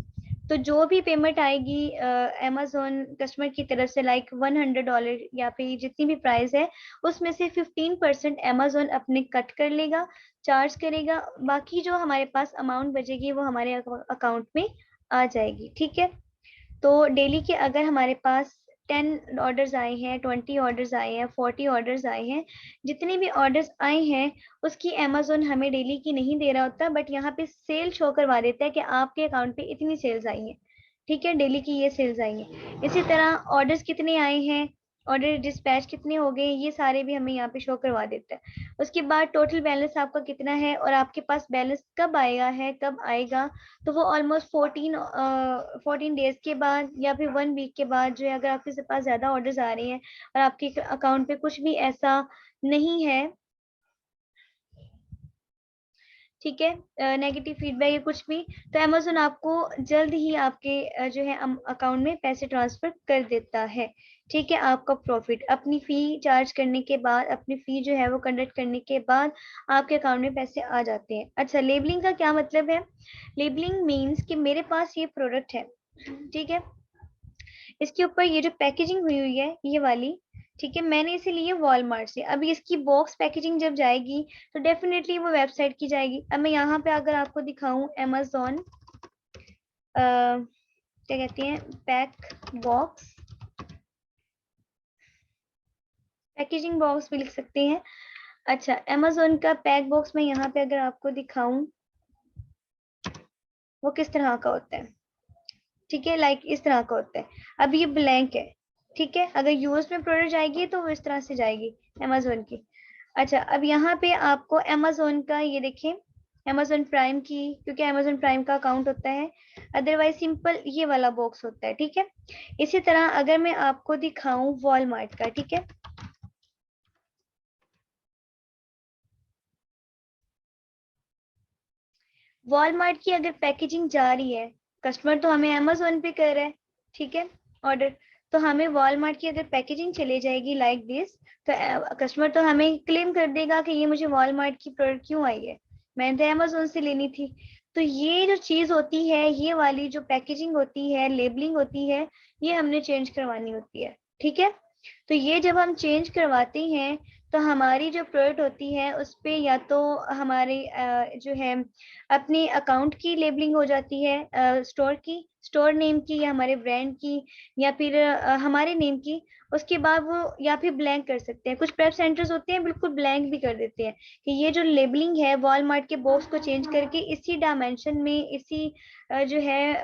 S1: तो जो भी पेमेंट आएगी अमेजोन कस्टमर की तरफ से, लाइक $100 या फिर जितनी भी प्राइस है, उसमें से 15% अमेजोन अपने कट कर लेगा, चार्ज करेगा। बाकी जो हमारे पास अमाउंट बचेगी वो हमारे अकाउंट में आ जाएगी, ठीक है। तो डेली के अगर हमारे पास 10 ऑर्डर्स आए हैं, 20 ऑर्डर्स आए हैं, 40 ऑर्डर्स आए हैं, जितने भी ऑर्डर्स आए हैं उसकी अमेजोन हमें डेली की नहीं दे रहा होता, बट यहाँ पे सेल शो करवा देता है कि आपके अकाउंट पे इतनी सेल्स आई हैं, ठीक है, डेली की ये सेल्स आई हैं। इसी तरह ऑर्डर्स कितने आए हैं, ऑर्डर डिस्पैच कितने हो गए, ये सारे भी हमें यहाँ पे शो करवा देता है। उसके बाद टोटल बैलेंस आपका कितना है और आपके पास बैलेंस कब आएगा है, कब आएगा, तो वो ऑलमोस्ट 14 डेज के बाद या फिर 1 वीक के बाद जो है, अगर आपके पास ज्यादा ऑर्डर्स आ रहे हैं और आपके अकाउंट पे कुछ भी ऐसा नहीं है, ठीक है, नेगेटिव फीडबैक या कुछ भी, तो अमेजोन आपको जल्द ही आपके जो है अकाउंट में पैसे ट्रांसफर कर देता है, ठीक है। आपका प्रॉफिट अपनी फी चार्ज करने के बाद, अपनी फी जो है वो कंडक्ट करने के बाद आपके अकाउंट में पैसे आ जाते हैं। अच्छा, लेबलिंग का क्या मतलब है, लेबलिंग मीन्स कि मेरे पास ये प्रोडक्ट है, ठीक है, इसके ऊपर ये जो पैकेजिंग हुई हुई है ये वाली, ठीक है, मैंने इसे ली है वॉलमार्ट से। अभी इसकी बॉक्स पैकेजिंग जब जाएगी तो डेफिनेटली वो वेबसाइट की जाएगी। अब मैं यहाँ पे अगर आपको दिखाऊं अमेजोन क्या कहते हैं पैक बॉक्स, पैकेजिंग बॉक्स भी लिख सकते हैं। अच्छा, अमेजोन का पैक बॉक्स मैं यहाँ पे अगर आपको दिखाऊं वो किस तरह का होता है, ठीक है, लाइक इस तरह का होता है। अब ये ब्लैंक है, ठीक है, अगर यूएस में प्रोडक्ट जाएगी तो वो इस तरह से जाएगी अमेजोन की। अच्छा, अब यहाँ पे आपको अमेजोन का ये देखें, अमेजोन प्राइम की, क्योंकि अमेजोन प्राइम का अकाउंट होता है, अदरवाइज सिंपल ये वाला बॉक्स होता है, ठीक है। इसी तरह अगर मैं आपको दिखाऊं वॉलमार्ट का, ठीक है, वॉलमार्ट की अगर पैकेजिंग जा रही है, कस्टमर तो हमें अमेज़न पे कर रहा है, ठीक है, ऑर्डर, तो हमें वॉलमार्ट की अगर पैकेजिंग चले जाएगी लाइक दिस, तो कस्टमर तो हमें क्लेम कर देगा कि ये मुझे वॉलमार्ट की प्रोडक्ट क्यों आई है, मैंने तो अमेज़न से लेनी थी। तो ये जो चीज होती है, ये वाली जो पैकेजिंग होती है, लेबलिंग होती है, ये हमने चेंज करवानी होती है, ठीक है। तो ये जब हम चेंज करवाते हैं तो हमारी जो प्रोडक्ट होती है उस पे या तो हमारे जो है अपने अकाउंट की लेबलिंग हो जाती है, स्टोर की, स्टोर नेम की, या हमारे ब्रांड की, या फिर हमारे नेम की। उसके बाद वो या फिर ब्लैंक कर सकते हैं, कुछ प्रेप सेंटर्स होते हैं बिल्कुल ब्लैंक भी कर देते हैं कि ये जो लेबलिंग है वॉलमार्ट के बॉक्स को चेंज करके इसी डायमेंशन में, इसी जो है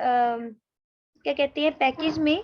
S1: क्या कहते हैं पैकेज में,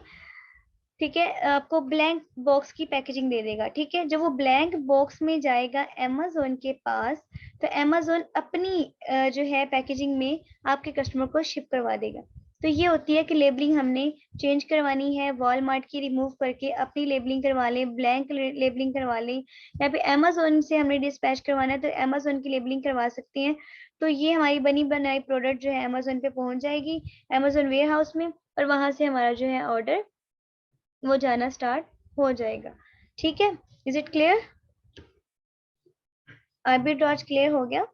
S1: ठीक है, आपको ब्लैंक बॉक्स की पैकेजिंग दे देगा, ठीक है। जब वो ब्लैंक बॉक्स में जाएगा अमेज़न के पास, तो अमेज़न अपनी जो है पैकेजिंग में आपके कस्टमर को शिप करवा देगा। तो ये होती है कि लेबलिंग हमने चेंज करवानी है, वॉलमार्ट की रिमूव करके अपनी लेबलिंग करवा लें, ब्लैंक लेबलिंग करवा लें, या फिर अमेज़न से हमने डिस्पैच करवाना है तो अमेज़न की लेबलिंग करवा सकते हैं। तो ये हमारी बनी बनाई प्रोडक्ट जो है अमेज़न पे पहुंच जाएगी, अमेज़न वेयर हाउस में, और वहां से हमारा जो है ऑर्डर वो जाना स्टार्ट हो जाएगा, ठीक है। Is it clear? Arbitrage clear हो गया?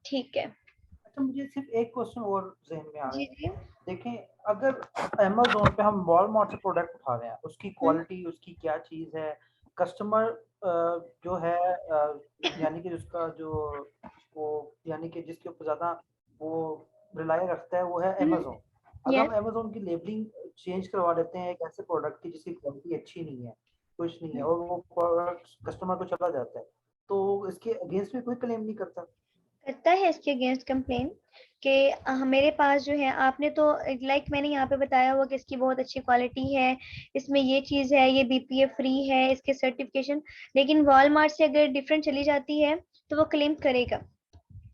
S1: ठीक है।
S3: अच्छा, मुझे सिर्फ एक क्वेश्चन और जहन में आ रहा
S1: जी
S3: है।
S1: जी।
S3: देखें, अगर अमेज़न पे हम वॉलमार्ट से प्रोडक्ट उठा रहे हैं, उसकी क्वालिटी, उसकी क्या चीज़ है, कस्टमर जो है यानी कि उसका जो वो यानी कि जिसके ऊपर ज़्यादा वो रिलाई रखता है वो है अमेज़न। अगर हम
S1: यस।
S3: अमेज़न की लेबलिंग चेंज करवा देते हैं एक ऐसे प्रोडक्ट की जिसकी क्वालिटी अच्छी नहीं है, कुछ नहीं है, और वो प्रोडक्ट कस्टमर को चला जाता है, तो इसके अगेंस्ट में कोई क्लेम नहीं करता?
S1: करता है इसके अगेंस्ट कंप्लेन कि मेरे पास जो है, आपने तो लाइक मैंने यहाँ पे बताया हुआ कि इसकी बहुत अच्छी क्वालिटी है, इसमें ये चीज है, ये बीपीए फ्री है, इसके सर्टिफिकेशन, लेकिन वॉलमार्ट से अगर डिफरेंट चली जाती है तो वो क्लेम करेगा,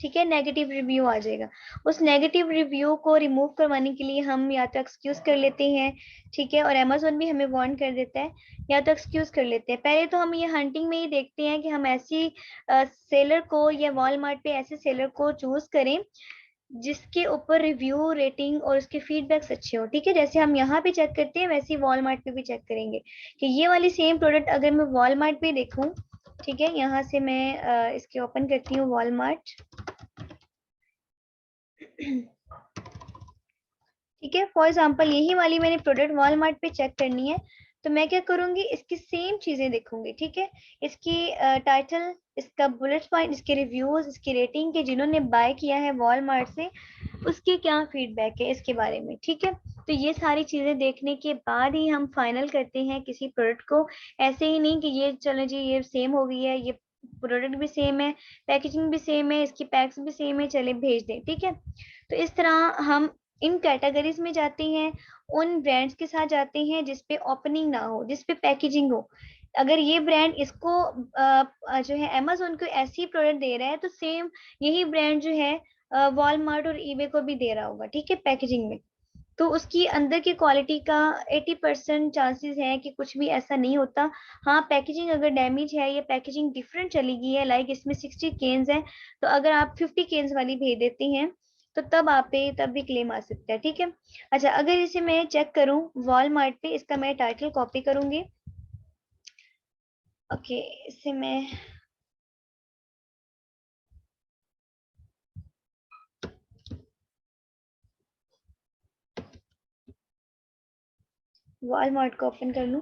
S1: ठीक है, नेगेटिव रिव्यू आ जाएगा। उस नेगेटिव रिव्यू को रिमूव करवाने के लिए हम या तो एक्सक्यूज कर लेते हैं, ठीक है, और अमेज़न भी हमें वार्न कर देता है, या तो एक्सक्यूज कर लेते हैं। पहले तो हम ये हंटिंग में ही देखते हैं कि हम ऐसी सेलर को या वॉलमार्ट पे ऐसे सेलर को चूज करें जिसके ऊपर रिव्यू, रेटिंग और उसके फीडबैक्स अच्छे हो, ठीक है। जैसे हम यहाँ पे चेक करते हैं वैसे ही वॉलमार्ट पे भी चेक करेंगे कि ये वाली सेम प्रोडक्ट अगर मैं वॉलमार्ट पे देखूं, ठीक है, यहाँ से मैं इसके ओपन करती हूँ वॉलमार्ट, ठीक है। फॉर एग्जाम्पल यही वाली मैंने प्रोडक्ट वॉलमार्ट पे चेक करनी है, तो मैं क्या करूंगी, इसकी सेम चीजें देखूंगी, ठीक है, इसकी टाइटल, इसका बुलेट पॉइंट, इसके रिव्यूज, इसकी रेटिंग के जिन्होंने बाय किया है वॉलमार्ट से उसके क्या फीडबैक है इसके बारे में, ठीक है। तो ये सारी चीजें देखने के बाद ही हम फाइनल करते हैं किसी प्रोडक्ट को, ऐसे ही नहीं कि ये चलो जी ये सेम हो गई है, ये प्रोडक्ट भी सेम है, पैकेजिंग भी सेम है, इसकी पैक्स भी सेम है, चले भेज दें, ठीक है। तो इस तरह हम इन कैटेगरीज में जाते हैं, उन ब्रांड्स के साथ जाते हैं जिसपे ओपनिंग ना हो, जिसपे पैकेजिंग हो। अगर ये ब्रांड इसको जो है अमेज़न को ऐसी प्रोडक्ट दे रहा है तो सेम यही ब्रांड जो है वॉलमार्ट और ईबे को भी दे रहा होगा, ठीक है, पैकेजिंग में। तो उसकी अंदर की क्वालिटी का 80% चांसेस है कि कुछ भी ऐसा नहीं होता। हाँ, पैकेजिंग अगर डैमेज है या पैकेजिंग डिफरेंट चली गई है, लाइक इसमें 60 केन्स है, तो अगर आप 50 केन्स वाली भेज देती हैं तो तब आप पे तब भी क्लेम आ सकता है, ठीक है। अच्छा, अगर इसे मैं चेक करूं वॉलमार्ट पे, इसका मैं टाइटल कॉपी करूंगी, ओके, इसे मैं वॉलमार्ट को ओपन कर लूं।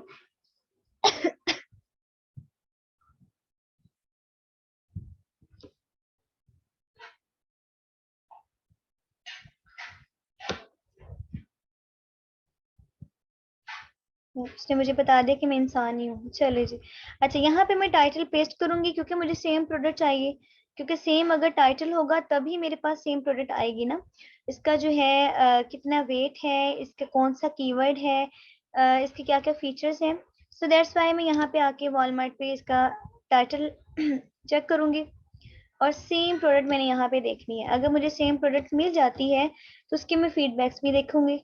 S1: उसने मुझे बता दिया कि मैं इंसान ही हूँ, चले जी। अच्छा, यहाँ पे मैं टाइटल पेस्ट करूंगी क्योंकि मुझे सेम प्रोडक्ट चाहिए, क्योंकि सेम अगर टाइटल होगा तभी मेरे पास सेम प्रोडक्ट आएगी ना। इसका जो है कितना वेट है, इसका कौन सा कीवर्ड है, इसके क्या क्या फीचर्स हैं, सो दैट्स वाई मैं यहाँ पे आके वॉलमार्ट पे इसका टाइटल चेक करूंगी, और सेम प्रोडक्ट मैंने यहाँ पे देखनी है। अगर मुझे सेम प्रोडक्ट मिल जाती है तो उसके मैं फीडबैक्स भी देखूंगी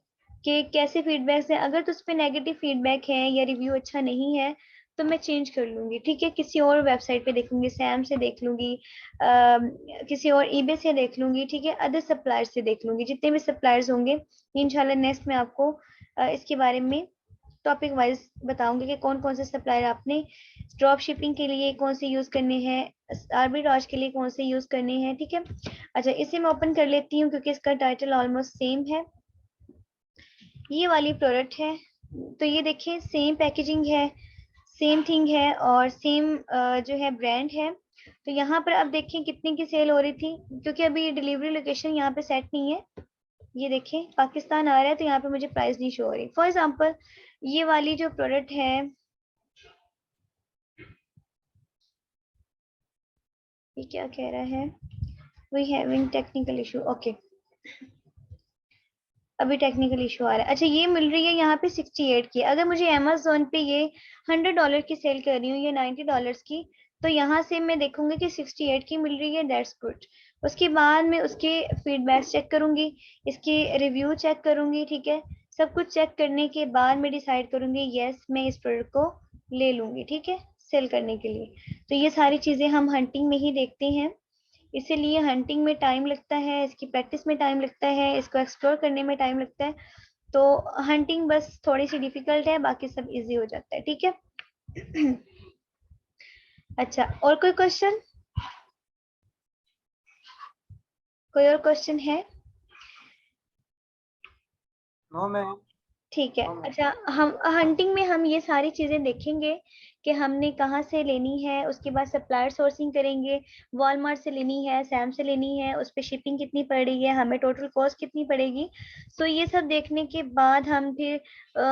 S1: कि कैसे फीडबैक्स हैं। अगर तो उस पर नेगेटिव फीडबैक है या रिव्यू अच्छा नहीं है तो मैं चेंज कर लूंगी, ठीक है, किसी और वेबसाइट पे देख लूंगी, सैम से देख लूंगी, किसी और ईबे से देख लूंगी, ठीक है, अदर सप्लायर्स से देख लूंगी, जितने भी सप्लायर्स होंगे इंशाल्लाह नेक्स्ट में आपको इसके बारे में टॉपिक वाइज बताऊंगी कि कौन कौन से सप्लायर आपने ड्रॉप शिपिंग के लिए कौन से यूज करने हैं, आर्बिट्राज के लिए कौन से यूज करने हैं, ठीक है। अच्छा, इसे मैं ओपन कर लेती हूँ क्योंकि इसका टाइटल ऑलमोस्ट सेम है। ये वाली प्रोडक्ट है, तो ये देखिए सेम पैकेजिंग है, सेम थिंग है और सेम जो है ब्रांड है। तो यहाँ पर आप देखें कितने की सेल हो रही थी, क्योंकि अभी डिलीवरी लोकेशन यहाँ पे सेट नहीं है। ये देखें पाकिस्तान आ रहा है तो यहाँ पे मुझे प्राइस नहीं शो हो रही। फॉर एग्जांपल ये वाली जो प्रोडक्ट है, ये क्या कह रहा है, we having technical issue, okay, अभी टेक्निकल इशू आ रहा है। अच्छा, ये मिल रही है यहाँ पे 68 की। अगर मुझे अमेज़न पे ये $100 की सेल कर रही हूँ, ये $90 की, तो यहाँ से मैं देखूंगी कि 68 की मिल रही है, दैट्स गुड। उसके बाद मैं उसके फीडबैक चेक करूंगी, इसके रिव्यू चेक करूंगी, ठीक है। सब कुछ चेक करने के बाद मैं डिसाइड करूंगी यस मैं इस प्रोडक्ट को ले लूंगी, ठीक है, सेल करने के लिए। तो ये सारी चीजें हम हंटिंग में ही देखते हैं, इसीलिए हंटिंग में टाइम लगता है, इसकी प्रैक्टिस में टाइम लगता है, इसको एक्सप्लोर करने में टाइम लगता है। तो हंटिंग बस थोड़ी सी डिफिकल्ट है, बाकी सब इजी हो जाता है, ठीक है। अच्छा, और कोई क्वेश्चन, कोई और क्वेश्चन है?
S3: No ma'am.
S1: ठीक है। अच्छा, हम हंटिंग में हम ये सारी चीजें देखेंगे कि हमने कहाँ से लेनी है, उसके बाद सप्लायर सोर्सिंग करेंगे, वॉलमार्ट से लेनी है, सैम से लेनी है, उस पर शिपिंग कितनी पड़ रही है, हमें टोटल कॉस्ट कितनी पड़ेगी। तो ये सब देखने के बाद हम फिर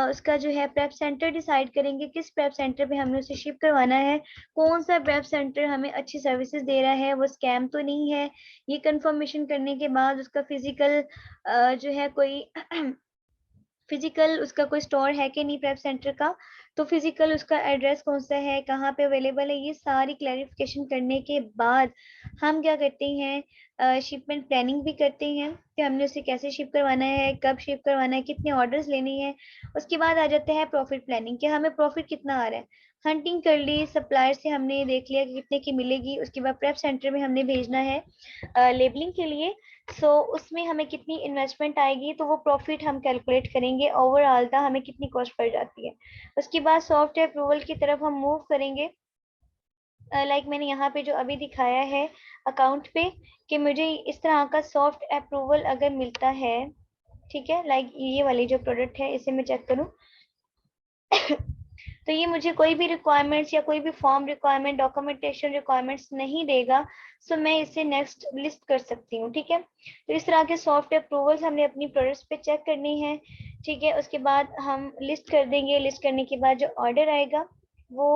S1: उसका जो है प्रेप सेंटर डिसाइड करेंगे, किस प्रेप सेंटर पे हमने उसे शिप करवाना है, कौन सा प्रेप सेंटर हमें अच्छी सर्विसेज दे रहा है, वो स्कैम तो नहीं है। ये कंफर्मेशन करने के बाद उसका फिजिकल जो है कोई फिजिकल उसका कोई स्टोर है कि नहीं प्रेप सेंटर का, तो फिजिकल उसका एड्रेस कौन सा है, कहाँ पे अवेलेबल है, ये सारी क्लैरिफिकेशन करने के बाद हम क्या करते हैं, शिपमेंट प्लानिंग भी करते हैं कि हमने उसे कैसे शिप करवाना है, कब शिप करवाना है, कितने ऑर्डर्स लेने हैं। उसके बाद आ जाते हैं प्रॉफिट प्लानिंग कि हमें प्रॉफिट कितना आ रहा है। हंटिंग कर ली, सप्लायर से हमने देख लिया कि कितने की मिलेगी, उसके बाद प्रेप सेंटर में हमने भेजना है लेबलिंग के लिए। सो उसमें हमें कितनी इन्वेस्टमेंट आएगी, तो वो प्रॉफिट हम कैलकुलेट करेंगे, ओवरऑल था हमें कितनी कॉस्ट पड़ जाती है। उसके बाद सॉफ्टवेयर अप्रूवल की तरफ हम मूव करेंगे। लाइक मैंने यहाँ पे जो अभी दिखाया है अकाउंट पे कि मुझे इस तरह का सॉफ्ट अप्रूवल अगर मिलता है, ठीक है, लाइक ये वाली जो प्रोडक्ट है इसे मैं चेक करूँ तो ये मुझे कोई भी रिक्वायरमेंट्स या कोई भी फॉर्म रिक्वायरमेंट, डॉक्यूमेंटेशन रिक्वायरमेंट्स नहीं देगा। सो मैं इसे नेक्स्ट लिस्ट कर सकती हूँ, ठीक है। तो इस तरह के सॉफ्ट अप्रूवल्स हमने अपनी प्रोडक्ट्स पे चेक करनी है, ठीक है। उसके बाद हम लिस्ट कर देंगे, लिस्ट करने के बाद जो ऑर्डर आएगा वो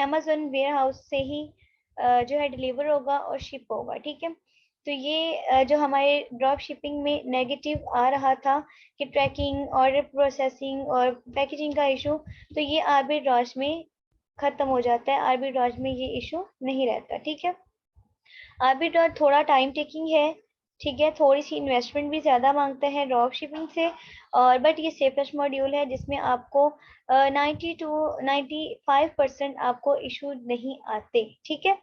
S1: अमेज़न वेयर हाउस से ही जो है डिलीवर होगा और शिप होगा, ठीक है। तो ये जो हमारे ड्रॉप शिपिंग में नेगेटिव आ रहा था कि ट्रैकिंग, ऑर्डर प्रोसेसिंग और पैकेजिंग का इशू, तो ये आर्बिट्राज में खत्म हो जाता है, आर्बिट्राज में ये इशू नहीं रहता, ठीक है। आर्बिट्राज थोड़ा टाइम टेकिंग है, ठीक है, थोड़ी सी इन्वेस्टमेंट भी ज्यादा मांगता है ड्रॉप शिपिंग से, और बट ये सेफेस्ट मॉड्यूल है जिसमें आपको 90 टू 95% आपको इशू नहीं आते, ठीक है।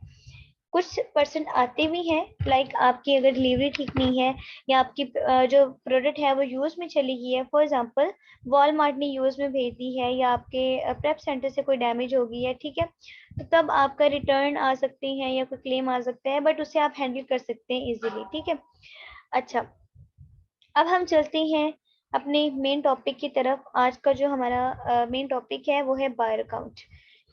S1: कुछ परसेंट आते भी हैं, लाइक आपकी अगर डिलीवरी ठीक नहीं है या आपकी जो प्रोडक्ट है वो यूज में चली गई है, फॉर एग्जांपल वॉलमार्ट ने यूज में भेज दी है या आपके प्रेप सेंटर से कोई डैमेज हो गई है, ठीक है, तो तब आपका रिटर्न आ सकते हैं या कोई क्लेम आ सकता है, बट उसे आप हैंडल कर सकते हैं इजीली, ठीक है। अच्छा, अब हम चलते हैं अपने मेन टॉपिक की तरफ। आज का जो हमारा मेन टॉपिक है वो है बायर अकाउंट,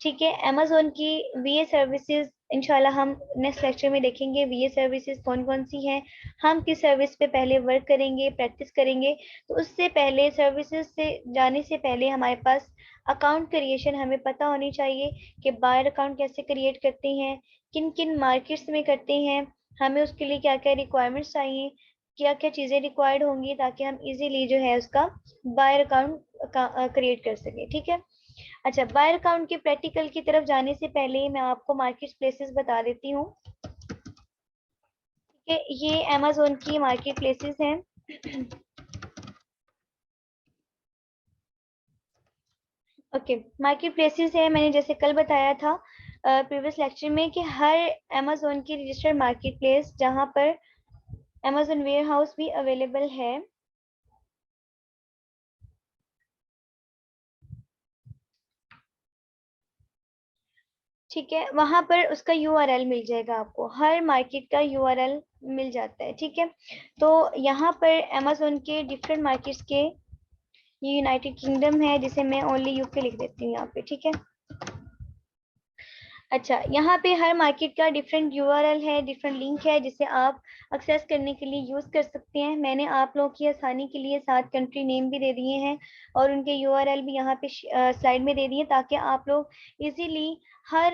S1: ठीक है। अमेज़न की वीए सर्विसेज इंशाल्लाह हम नेक्स्ट लेक्चर में देखेंगे, वीए सर्विसेज कौन कौन सी हैं, हम किस सर्विस पे पहले वर्क करेंगे, प्रैक्टिस करेंगे। तो उससे पहले सर्विसेज से जाने से पहले हमारे पास अकाउंट क्रिएशन हमें पता होनी चाहिए कि बायर अकाउंट कैसे क्रिएट करते हैं, किन किन मार्केट्स में करते हैं, हमें उसके लिए क्या क्या रिक्वायरमेंट्स चाहिए, क्या क्या चीजें रिक्वायर्ड होंगी ताकि हम इजीली जो है उसका बायर अकाउंट क्रिएट कर सके, ठीक है। अच्छा, बायर अकाउंट के प्रैक्टिकल की तरफ जाने से पहले मैं आपको मार्केट प्लेसेस बता देती हूँ, ठीक है। ये अमेज़न की मार्केट प्लेसेस हैं ओके, मार्केट प्लेसेस है, मैंने जैसे कल बताया था प्रीवियस लेक्चर में कि हर अमेज़न की रजिस्टर्ड मार्केट प्लेस जहाँ पर अमेज़न वेयर हाउस भी अवेलेबल है, ठीक है, वहां पर उसका यूआरएल मिल जाएगा आपको, हर मार्केट का यूआरएल मिल जाता है, ठीक है। तो यहाँ पर अमेज़न के डिफरेंट मार्केट्स के, ये यूनाइटेड किंगडम है जिसे मैं ओनली यूके लिख देती हूँ यहाँ पे, ठीक है। अच्छा, यहाँ पे हर मार्केट का डिफरेंट यूआरएल है, डिफरेंट लिंक है जिसे आप एक्सेस करने के लिए यूज कर सकते हैं। मैंने आप लोगों की आसानी के लिए 7 कंट्री नेम भी दे दिए हैं और उनके यूआरएल भी यहाँ पे स्लाइड में दे दिए, ताकि आप लोग इजीली हर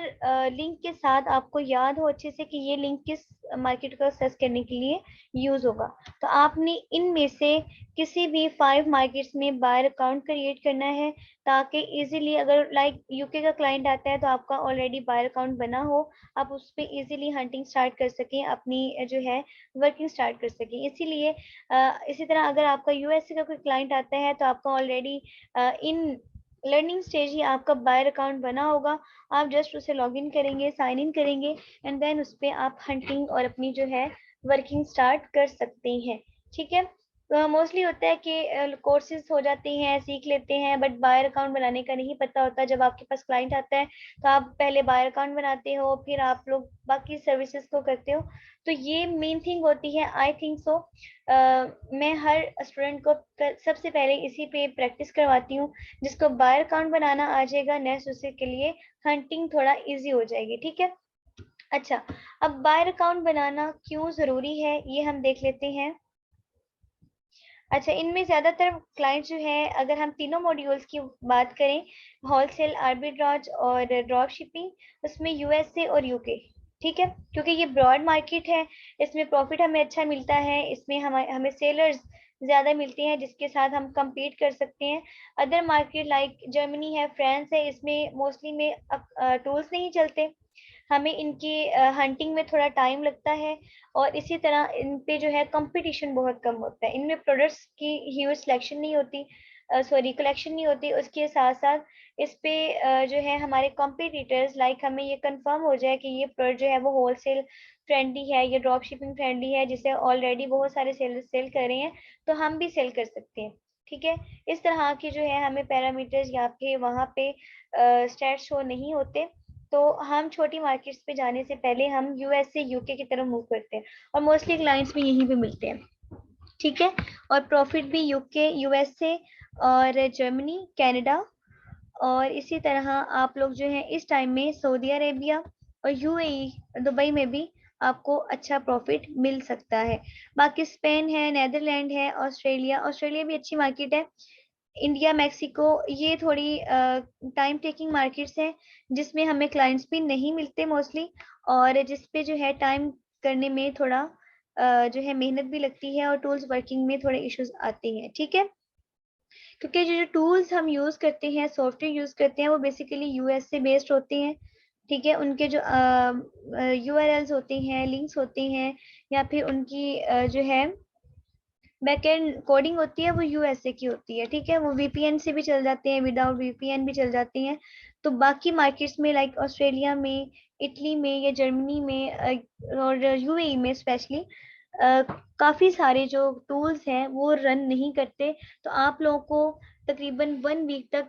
S1: लिंक के साथ आपको याद हो अच्छे से कि ये लिंक किस मार्केट को एक्सेस करने के लिए यूज होगा। तो आपने इनमें से किसी भी 5 मार्केट्स में बायर अकाउंट क्रिएट करना है, ताकि इजीली अगर लाइक यूके का क्लाइंट आता है तो आपका ऑलरेडी बायर अकाउंट बना हो, आप उस पर इजीली हंटिंग स्टार्ट कर सकें, अपनी जो है वर्किंग स्टार्ट कर सकें। इसीलिए इसी तरह अगर आपका यूएसए का कोई क्लाइंट आता है तो आपका ऑलरेडी इन लर्निंग स्टेज ही आपका बायर अकाउंट बना होगा, आप जस्ट उसे लॉग इन करेंगे, साइन इन करेंगे एंड देन उस पर आप हंटिंग और अपनी जो है वर्किंग स्टार्ट कर सकते हैं, ठीक है। मोस्टली होता है कि कोर्सेज हो जाते हैं, सीख लेते हैं, बट बायर अकाउंट बनाने का नहीं पता होता। जब आपके पास क्लाइंट आता है तो आप पहले बायर अकाउंट बनाते हो, फिर आप लोग बाकी सर्विसेज को करते हो। तो ये मेन थिंग होती है, आई थिंक सो। मैं हर स्टूडेंट को सबसे पहले इसी पे प्रैक्टिस करवाती हूँ, जिसको बायर अकाउंट बनाना आ जाएगा, नेक्स्ट उसे के लिए हंटिंग थोड़ा ईजी हो जाएगी, ठीक है। अच्छा, अब बायर अकाउंट बनाना क्यों जरूरी है ये हम देख लेते हैं। अच्छा, इनमें ज्यादातर क्लाइंट्स जो है, अगर हम तीनों मॉड्यूल्स की बात करें, होलसेल, आर्बिट्राज और ड्रॉप शिपिंग, उसमें यूएसए और यूके, ठीक है, क्योंकि ये ब्रॉड मार्केट है, इसमें प्रॉफिट हमें अच्छा मिलता है, इसमें हमें सेलर्स ज्यादा मिलते हैं जिसके साथ हम compete कर सकते हैं। अदर मार्केट लाइक जर्मनी है, फ्रांस है, इसमें मोस्टली में टूल्स नहीं चलते, हमें इनकी हंटिंग में थोड़ा टाइम लगता है, और इसी तरह इन पे जो है कंपटीशन बहुत कम होता है, इनमें प्रोडक्ट्स की ह्यूज सिलेक्शन नहीं होती, सॉरी कलेक्शन नहीं होती। उसके साथ साथ इस पे जो है हमारे कॉम्पिटिटर्स, लाइक हमें ये कंफर्म हो जाए कि ये प्रोडक्ट जो है वो होलसेल फ्रेंडली है, ये ड्रॉप शिपिंग फ्रेंडली है, जिसे ऑलरेडी बहुत सारे सेलर्स सेल कर रहे हैं, तो हम भी सेल कर सकते हैं, ठीक है। इस तरह की जो है हमें पैरामीटर्स यहाँ पे वहाँ पे स्टैट शो नहीं होते। तो हम छोटी मार्केट्स पे जाने से पहले हम यूएस से यूके की तरफ मूव करते हैं, और मोस्टली क्लाइंट्स भी यहीं पे मिलते हैं, ठीक है। और प्रॉफिट भी यूके, यूएसए और जर्मनी, कनाडा, और इसी तरह आप लोग जो है इस टाइम में सऊदी अरेबिया और यूएई, दुबई में भी आपको अच्छा प्रॉफिट मिल सकता है। बाकी स्पेन है, नेदरलैंड है, ऑस्ट्रेलिया, ऑस्ट्रेलिया भी अच्छी मार्केट है, इंडिया, मैक्सिको, ये थोड़ी टाइम टेकिंग मार्केट्स हैं, जिसमें हमें क्लाइंट्स भी नहीं मिलते मोस्टली, और जिसपे जो है टाइम करने में थोड़ा जो है मेहनत भी लगती है, और टूल्स वर्किंग में थोड़े इश्यूज आते हैं, ठीक है। क्योंकि जो टूल्स हम यूज करते हैं, सॉफ्टवेयर यूज करते हैं, वो बेसिकली यूएस से बेस्ड होते हैं, ठीक है। उनके जो यूआरएल्स होते हैं, लिंक्स होते हैं, या फिर उनकी जो है बैकएंड कोडिंग होती है, वो यूएसए की होती है, ठीक है। वो वीपीएन से भी चल जाते हैं, विदाउट वीपीएन भी चल जाती हैं। तो बाकी मार्केट्स में लाइक ऑस्ट्रेलिया में, इटली में या जर्मनी में और यूएई में स्पेशली काफी सारे जो टूल्स हैं वो रन नहीं करते, तो आप लोगों को तकरीबन 1 वीक तक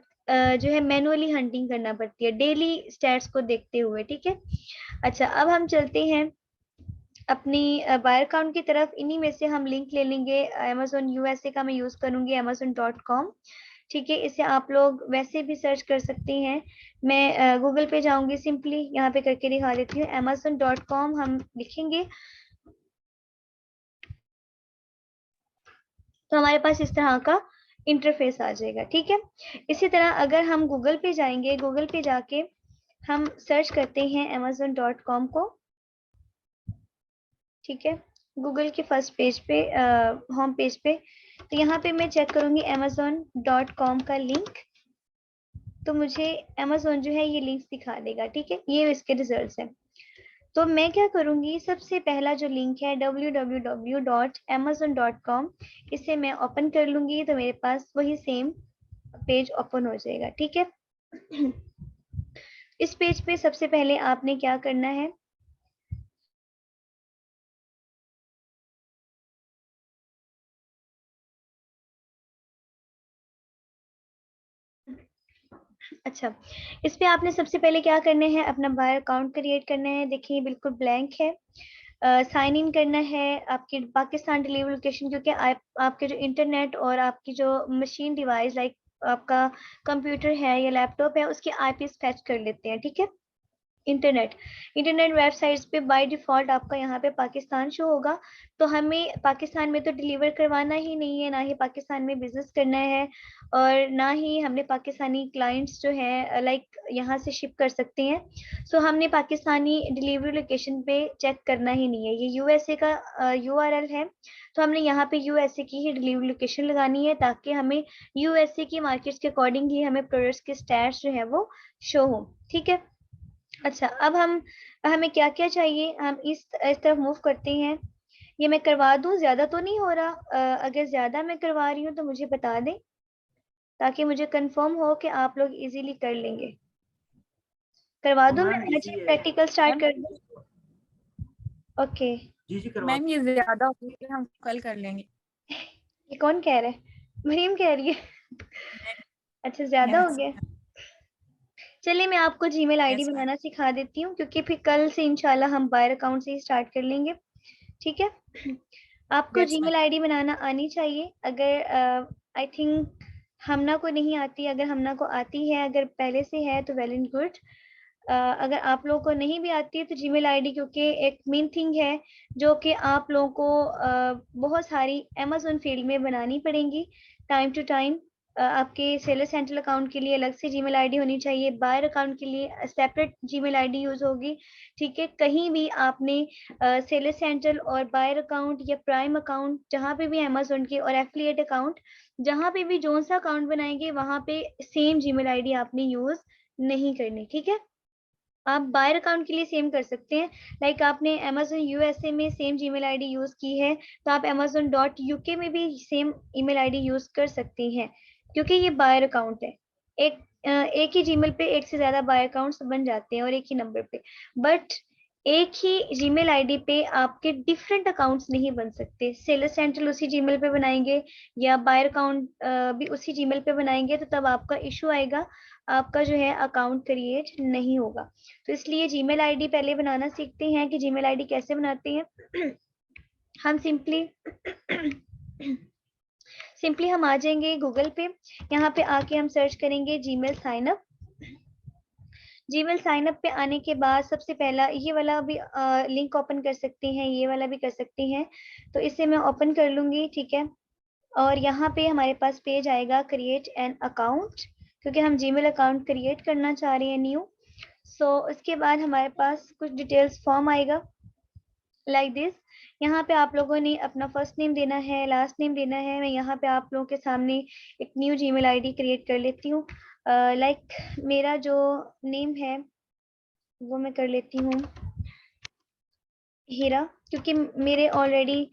S1: जो है मैनुअली हंटिंग करना पड़ती है, डेली स्टैट्स को देखते हुए, ठीक है। अच्छा, अब हम चलते हैं अपनी बायर अकाउंट की तरफ। इन्हीं में से हम लिंक ले लेंगे, अमेजोन यूएसए का मैं यूज करूंगी, amazon.com, ठीक है। इसे आप लोग वैसे भी सर्च कर सकते हैं, मैं गूगल पे जाऊंगी, सिंपली यहाँ पे करके दिखा देती हूँ, amazon.com हम लिखेंगे तो हमारे पास इस तरह का इंटरफेस आ जाएगा, ठीक है। इसी तरह अगर हम गूगल पे जाएंगे, गूगल पे जाके हम सर्च करते हैं amazon.com को, ठीक है, गूगल के फर्स्ट पेज पे, होम पेज पे। तो यहाँ पे मैं चेक करूंगी amazon.com का लिंक, तो मुझे amazon जो है ये लिंक्स दिखा देगा, ठीक है, ये इसके रिजल्ट्स हैं। तो मैं क्या करूंगी, सबसे पहला जो लिंक है www.amazon.com, इसे मैं ओपन कर लूंगी, तो मेरे पास वही सेम पेज ओपन हो जाएगा, ठीक है। इस पेज पे सबसे पहले आपने क्या करना है, अच्छा, इस पे आपने सबसे पहले क्या करना है, अपना बायर अकाउंट क्रिएट करना है। देखिए बिल्कुल ब्लैंक है। साइन इन करना है आपकी पाकिस्तान डिलीवरी लोकेशन, क्योंकि आपके जो इंटरनेट और आपकी जो मशीन डिवाइस लाइक आपका कंप्यूटर है या लैपटॉप है उसके आईपी फैच कर लेते हैं, ठीक है। इंटरनेट वेबसाइट्स पे बाय डिफॉल्ट आपका यहाँ पे पाकिस्तान शो होगा, तो हमें पाकिस्तान में तो डिलीवर करवाना ही नहीं है, ना ही पाकिस्तान में बिजनेस करना है, और ना ही हमने पाकिस्तानी क्लाइंट्स जो है लाइक यहाँ से शिप कर सकते हैं। सो हमने पाकिस्तानी डिलीवरी लोकेशन पे चेक करना ही नहीं है। ये यूएसए का यूआरएल है, तो हमने यहाँ पे यूएसए की ही डिलीवरी लोकेशन लगानी है, ताकि हमें यूएसए की मार्केट्स के अकॉर्डिंग ही हमें प्रोडक्ट्स के स्टैट्स जो है वो शो हो, ठीक है। अच्छा, अब हमें क्या क्या चाहिए, हम इस तरफ मूव करते हैं। ये मैं करवा दूं, ज्यादा तो नहीं हो रहा, अगर ज्यादा मैं करवा रही हूँ तो मुझे बता दें, ताकि मुझे कंफर्म हो कि आप लोग इजीली कर लेंगे। करवा दूं मैं,
S3: मैम
S1: अच्छा प्रैक्टिकल स्टार्ट कर दूं? ओके,
S3: जी जी करवा
S2: मैम ये ज्यादा हो गया, हम कल कर लेंगे।
S1: ये कौन कह रहा है? मरीम कह रही है। अच्छा, ज्यादा हो
S2: यस
S1: गया। चलिए मैं आपको जीमेल आईडी
S2: यस मैम।
S1: बनाना सिखा देती हूँ, क्योंकि फिर कल से इंशाल्लाह हम बायर अकाउंट से ही स्टार्ट कर लेंगे, ठीक है। आपको
S2: यस मैम।
S1: जीमेल आईडी बनाना आनी चाहिए। अगर आई थिंक हमना को नहीं आती, अगर हमना को आती है, अगर पहले से है तो वेल एंड गुड। अगर आप लोगों को नहीं भी आती है तो जीमेल आईडी, क्योंकि एक मेन थिंग है जो कि आप लोगों को बहुत सारी अमेजोन फील्ड में बनानी पड़ेंगी टाइम टू टाइम। आपके सेलर सेंट्रल अकाउंट के लिए अलग से जीमेल आईडी होनी चाहिए, बायर अकाउंट के लिए सेपरेट जीमेल आईडी यूज होगी, ठीक है। कहीं भी आपने सेलर सेंट्रल और बायर अकाउंट या प्राइम अकाउंट जहाँ पे भी अमेजोन के और एफिलिएट अकाउंट जहाँ पे भी जोन सा अकाउंट बनाएंगे वहां पे सेम जीमेल आईडी आपने यूज नहीं करनी, ठीक है। आप बायर अकाउंट के लिए सेम कर सकते हैं, लाइक आपने अमेजोन यूएसए में सेम जीमेल आईडी यूज की है तो आप amazon.uk में भी सेम ईमेल आईडी यूज कर सकते हैं, क्योंकि ये बायर अकाउंट है। एक ही जीमेल पे एक से ज्यादा बायर अकाउंट्स बन जाते हैं और एक ही नंबर पे, बट एक ही जीमेल आईडी पे आपके डिफरेंट अकाउंट्स नहीं बन सकते। सेलर सेंट्रल उसी जीमेल पे बनाएंगे या बायर अकाउंट भी उसी जीमेल पे बनाएंगे तो तब आपका इशू आएगा, आपका जो है अकाउंट क्रिएट नहीं होगा। तो इसलिए जीमेल आईडी पहले बनाना सीखते हैं कि जीमेल आईडी कैसे बनाते हैं। हम सिंपली हम आ जाएंगे गूगल पे, यहाँ पे आके हम सर्च करेंगे Gmail sign up. Gmail sign up पे आने के बाद सबसे पहला ये वाला भी लिंक ओपन कर सकते हैं, ये वाला भी कर सकते हैं, तो इसे मैं ओपन कर लूंगी, ठीक है। और यहाँ पे हमारे पास पेज आएगा क्रिएट एन अकाउंट, क्योंकि हम जीमेल अकाउंट क्रिएट करना चाह रहे हैं न्यू। सो उसके बाद हमारे पास कुछ डिटेल्स फॉर्म आएगा लाइक दिस। यहाँ पे आप लोगों ने अपना फर्स्ट नेम देना है, लास्ट नेम देना है। मैं यहाँ पे आप लोगों के सामने एक न्यू जीमेल आईडी क्रिएट कर लेती हूँ। लाइक मेरा जो नेम है वो मैं कर लेती हूँ हीरा, क्योंकि मेरे ऑलरेडी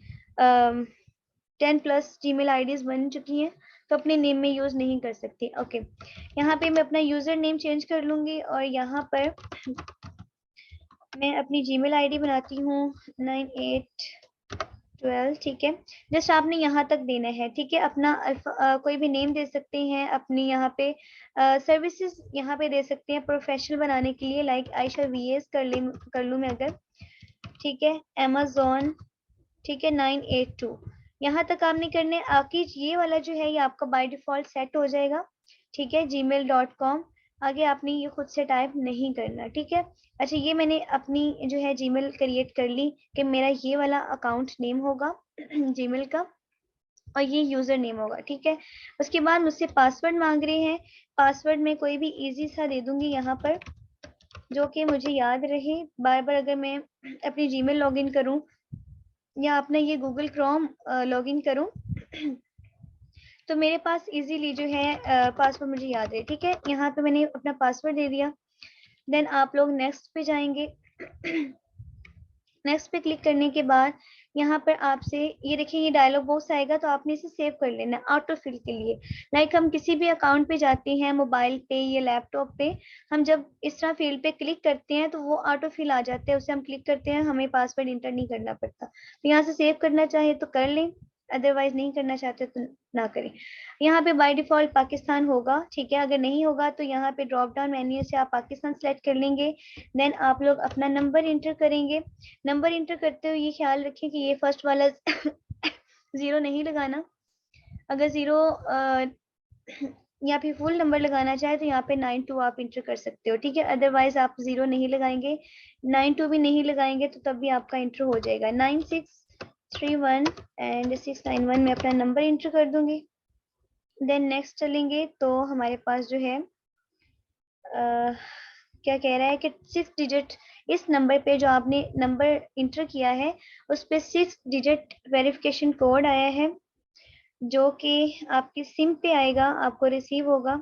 S1: 10+ जीमेल आईडीज बन चुकी हैं, तो अपने नेम में यूज नहीं कर सकती। ओके, यहाँ पे मैं अपना यूजर नेम चेंज कर लूंगी और यहाँ पर मैं अपनी जीमेल आईडी बनाती हूँ 9812, ठीक है। जस्ट आपने यहाँ तक देना है, ठीक है। अपना कोई भी नेम दे सकते हैं, अपनी यहाँ पे सर्विसेज यहाँ पे दे सकते हैं प्रोफेशनल बनाने के लिए, लाइक आयशा वीएस कर लूँ मैं अगर, ठीक है। अमेजोन, ठीक है 982, यहाँ तक आपने करने आके ये वाला जो है ये आपका बाय डिफॉल्ट सेट हो जाएगा, ठीक है। gmail.com, आगे आपने ये खुद से टाइप नहीं करना, ठीक है। अच्छा, ये मैंने अपनी जो है जीमेल क्रिएट कर ली कि मेरा ये वाला अकाउंट नेम होगा जीमेल का और ये यूजर नेम होगा, ठीक है। उसके बाद मुझसे पासवर्ड मांग रहे हैं, पासवर्ड में कोई भी इजी सा दे दूंगी यहाँ पर जो कि मुझे याद रहे। बार बार अगर मैं अपनी जीमेल लॉगिन करूँ या अपना ये गूगल क्रोम लॉगिन करूं तो मेरे पास इजीली जो है पासवर्ड मुझे याद है, ठीक है। यहाँ पे मैंने अपना पासवर्ड दे दिया। देन आप लोग नेक्स्ट पे जाएंगे। नेक्स्ट पे क्लिक करने के बाद यहाँ पर आपसे ये देखिए ये डायलॉग बॉक्स आएगा, तो आपने इसे सेव कर लेना है ऑटो फिल के लिए। लाइक हम किसी भी अकाउंट पे जाते हैं मोबाइल पे या लैपटॉप पे, हम जब इस तरह फील्ड पे क्लिक करते हैं तो वो ऑटो फिल आ जाते हैं, उसे हम क्लिक करते हैं, हमें पासवर्ड इंटर नहीं करना पड़ता। तो यहाँ से सेव करना चाहे तो कर लें, अदरवाइज नहीं करना चाहते तो ना करें। यहाँ पे बाय डिफॉल्ट पाकिस्तान होगा, ठीक है। अगर नहीं होगा तो यहाँ पे ड्रॉप डाउन मेन्यू से आप पाकिस्तान सेलेक्ट कर लेंगे। देन आप लोग अपना नंबर इंटर करेंगे। नंबर इंटर करते हुए ये ख्याल रखें कि ये फर्स्ट वाला जीरो नहीं लगाना। अगर जीरो या फिर फुल नंबर लगाना चाहे तो यहाँ पे 92 आप इंटर कर सकते हो, ठीक है। अदरवाइज आप जीरो नहीं लगाएंगे, 92 भी नहीं लगाएंगे तो तब भी आपका इंटर हो जाएगा। 9631 एंड 691 में अपना नंबर इंटर कर दूंगी। देन नेक्स्ट चलेंगे तो हमारे पास जो है क्या कह रहा है कि 6 डिजिट, इस नंबर पे जो आपने नंबर इंटर किया है उस पे 6 डिजिट वेरिफिकेशन कोड आया है, जो कि आपकी सिम पे आएगा, आपको रिसीव होगा।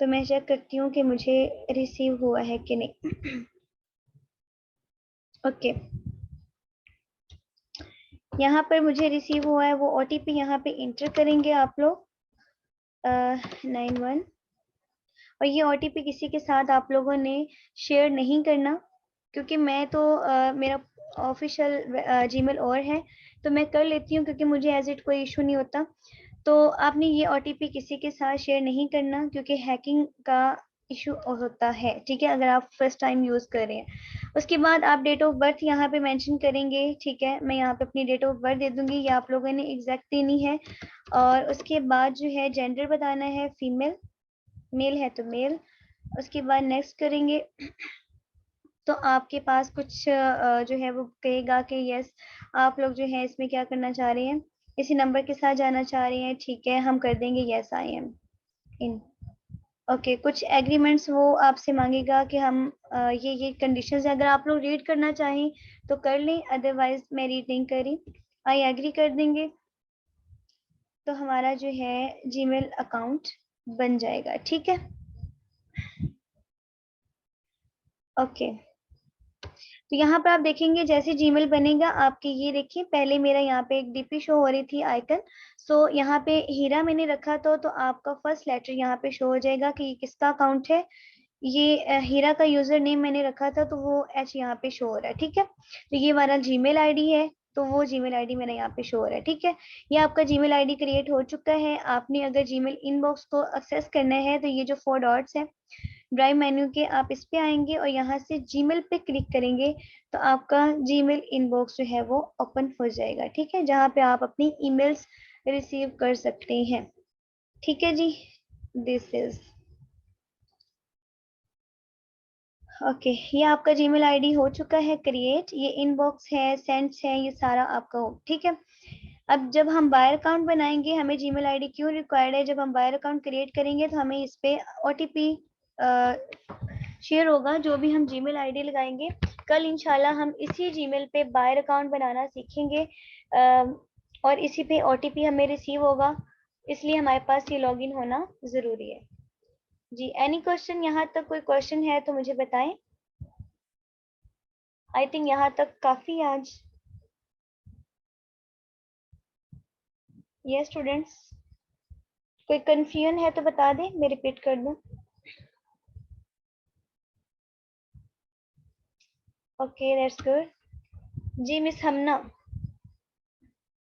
S1: तो मैं चेक करती हूँ कि मुझे रिसीव हुआ है कि नहीं। ओके, यहाँ पर मुझे रिसीव हुआ है। वो OTP यहाँ पे इंटर करेंगे आप लोग 91, और ये OTP किसी के साथ आप लोगों ने शेयर नहीं करना, क्योंकि मैं तो मेरा ऑफिशियल जीमेल और है तो मैं कर लेती हूँ, क्योंकि मुझे एज इट कोई इशू नहीं होता। तो आपने ये OTP किसी के साथ शेयर नहीं करना, क्योंकि हैकिंग का इशू होता है, ठीक है, अगर आप फर्स्ट टाइम यूज कर रहे हैं। उसके बाद आप डेट ऑफ बर्थ यहाँ पे मेंशन करेंगे, ठीक है। मैं यहाँ पे अपनी डेट ऑफ बर्थ दे दूंगी, ये आप लोगों ने एग्जैक्ट देनी है। और उसके बाद जो है जेंडर बताना है, फीमेल, मेल है तो मेल। उसके बाद नेक्स्ट करेंगे तो आपके पास कुछ जो है वो कहेगा कि यस आप लोग जो है इसमें क्या करना चाह रहे हैं, इसी नंबर के साथ जाना चाह रहे हैं, ठीक है। हम कर देंगे yes I am in. Okay, कुछ एग्रीमेंट्स वो आपसे मांगेगा कि हम ये कंडीशंस अगर आप लोग रीड करना चाहें तो कर लें, अदरवाइज मैं रीड नहीं करी, आई एग्री कर देंगे। तो हमारा जो है जीमेल अकाउंट बन जाएगा, ठीक है। ओके, तो यहाँ पर आप देखेंगे जैसे जीमेल बनेगा आपके, ये देखिए पहले मेरा यहाँ पे एक डीपी शो हो रही थी आइकन। सो यहाँ पे हीरा मैंने रखा था, तो आपका फर्स्ट लेटर यहाँ पे शो हो जाएगा कि ये किसका अकाउंट है। ये हीरा का यूजर नेम मैंने रखा था तो वो H यहाँ पे शो हो रहा है, ठीक है। तो ये हमारा जीमेल आईडी है, तो वो जीमेल आईडी मेरा यहाँ पे शो हो रहा है, ठीक है। ये आपका जीमेल आईडी क्रिएट हो चुका है। आपने अगर जीमेल इनबॉक्स को एक्सेस करना है तो ये जो 4 डॉट्स है ड्राइव मेन्यू के, आप इस पे आएंगे और यहाँ से जीमेल पे क्लिक करेंगे तो आपका जीमेल इनबॉक्स जो है वो ओपन हो जाएगा, ठीक है, जहाँ पे आप अपनी ईमेल्स रिसीव कर सकते हैं, ठीक है जी। दिस इज ओके, ये आपका जीमेल आईडी हो चुका है क्रिएट, ये इनबॉक्स है, सेंड्स है, ये सारा आपका हो, ठीक है। अब जब हम बायर अकाउंट बनाएंगे, हमें जीमेल आईडी क्यों रिक्वायर्ड है, जब हम बायर अकाउंट क्रिएट करेंगे तो हमें इस पे OTP शेयर होगा, जो भी हम जीमेल आईडी लगाएंगे। कल इंशाल्लाह हम इसी जीमेल पे बायर अकाउंट बनाना सीखेंगे और इसी पे OTP हमें रिसीव होगा, इसलिए हमारे पास ये लॉगिन होना जरूरी है जी। एनी क्वेश्चन, यहाँ तक कोई क्वेश्चन है तो मुझे बताएं। आई थिंक यहाँ तक काफी आज। ये स्टूडेंट्स कोई कंफ्यूजन है तो बता दें, मैं रिपीट कर दूं। Okay that's good ji. Miss Hamna,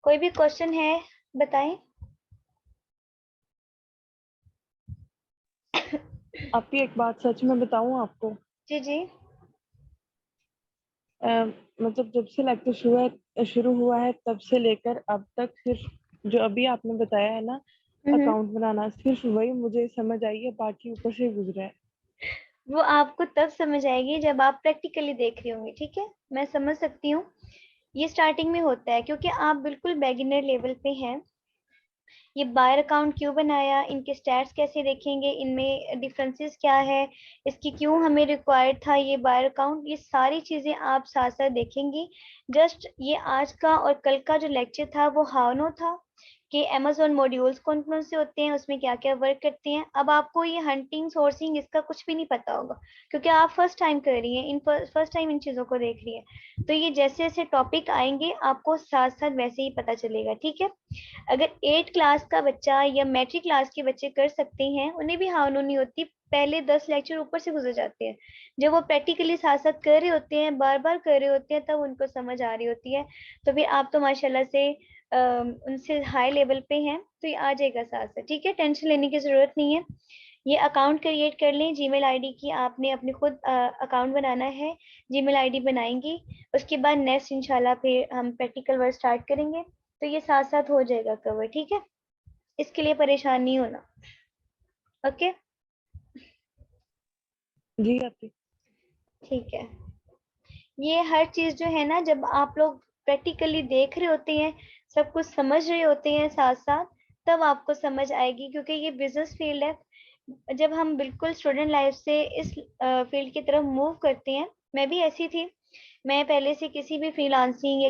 S1: कोई भी क्वेश्चन है बताएं।
S4: आपकी एक बात सच में बताऊं आपको,
S1: जी जी
S4: मतलब जब से लेक्चर शुरू हुआ है तब से लेकर अब तक सिर्फ जो अभी आपने बताया है ना अकाउंट बनाना, सिर्फ वही मुझे समझ आई है, बाकी ऊपर से गुजरा है।
S1: वो आपको तब समझ आएगी जब आप प्रैक्टिकली देख रही होंगी, ठीक है। मैं समझ सकती हूँ, ये स्टार्टिंग में होता है क्योंकि आप बिल्कुल बिगिनर लेवल पे हैं। ये बायर अकाउंट क्यों बनाया, इनके स्टैट्स कैसे देखेंगे, इनमें डिफरेंसेस क्या है, इसकी क्यों हमें रिक्वायर्ड था ये बायर अकाउंट, ये सारी चीजें आप साथ साथ देखेंगी। जस्ट ये आज का और कल का जो लेक्चर था वो हाउ नो था कि अमेज़न मॉड्यूल्स कौन कौन से होते हैं, उसमें क्या क्या वर्क करते हैं। अब आपको ये हंटिंग सोर्सिंग इसका कुछ भी नहीं पता होगा, क्योंकि आप फर्स्ट टाइम कर रही हैं, इन फर्स्ट टाइम इन चीज़ों को देख रही है। तो ये जैसे जैसे टॉपिक आएंगे आपको साथ साथ वैसे ही पता चलेगा, ठीक है। अगर 8 क्लास का बच्चा या मैट्रिक क्लास के बच्चे कर सकते हैं, उन्हें भी हार्ड नहीं होती, पहले 10 लेक्चर ऊपर से गुजर जाते हैं। जब वो प्रैक्टिकली साथ साथ कर रहे होते हैं, बार बार कर रहे होते हैं, तब उनको समझ आ रही होती है। तो फिर आप तो माशाल्लाह से उनसे हाई लेवल पे हैं, तो ये आ जाएगा साथ साथ, ठीक है, टेंशन लेने की जरूरत नहीं है। ये अकाउंट क्रिएट कर लें जीमेल आईडी की, आपने अपने खुद अकाउंट बनाना है, जीमेल आईडी बनाएंगी। उसके बाद नेक्स्ट इंशाल्लाह फिर हम प्रैक्टिकल वर्क स्टार्ट करेंगे, तो ये साथ साथ हो जाएगा कवर, ठीक है। इसके लिए परेशान नहीं होना, ओके।
S4: जी आती।
S1: ठीक है। ये हर चीज जो है ना, जब आप लोग प्रैक्टिकली देख रहे होते हैं, सब कुछ समझ रहे होते हैं साथ साथ, तब आपको समझ आएगी, क्योंकि ये बिजनेस फील्ड है। जब हम बिल्कुल स्टूडेंट लाइफ से इस फील्ड की तरफ मूव करते हैं, मैं भी ऐसी थी, मैं पहले से किसी भी फ्रीलांसिंग या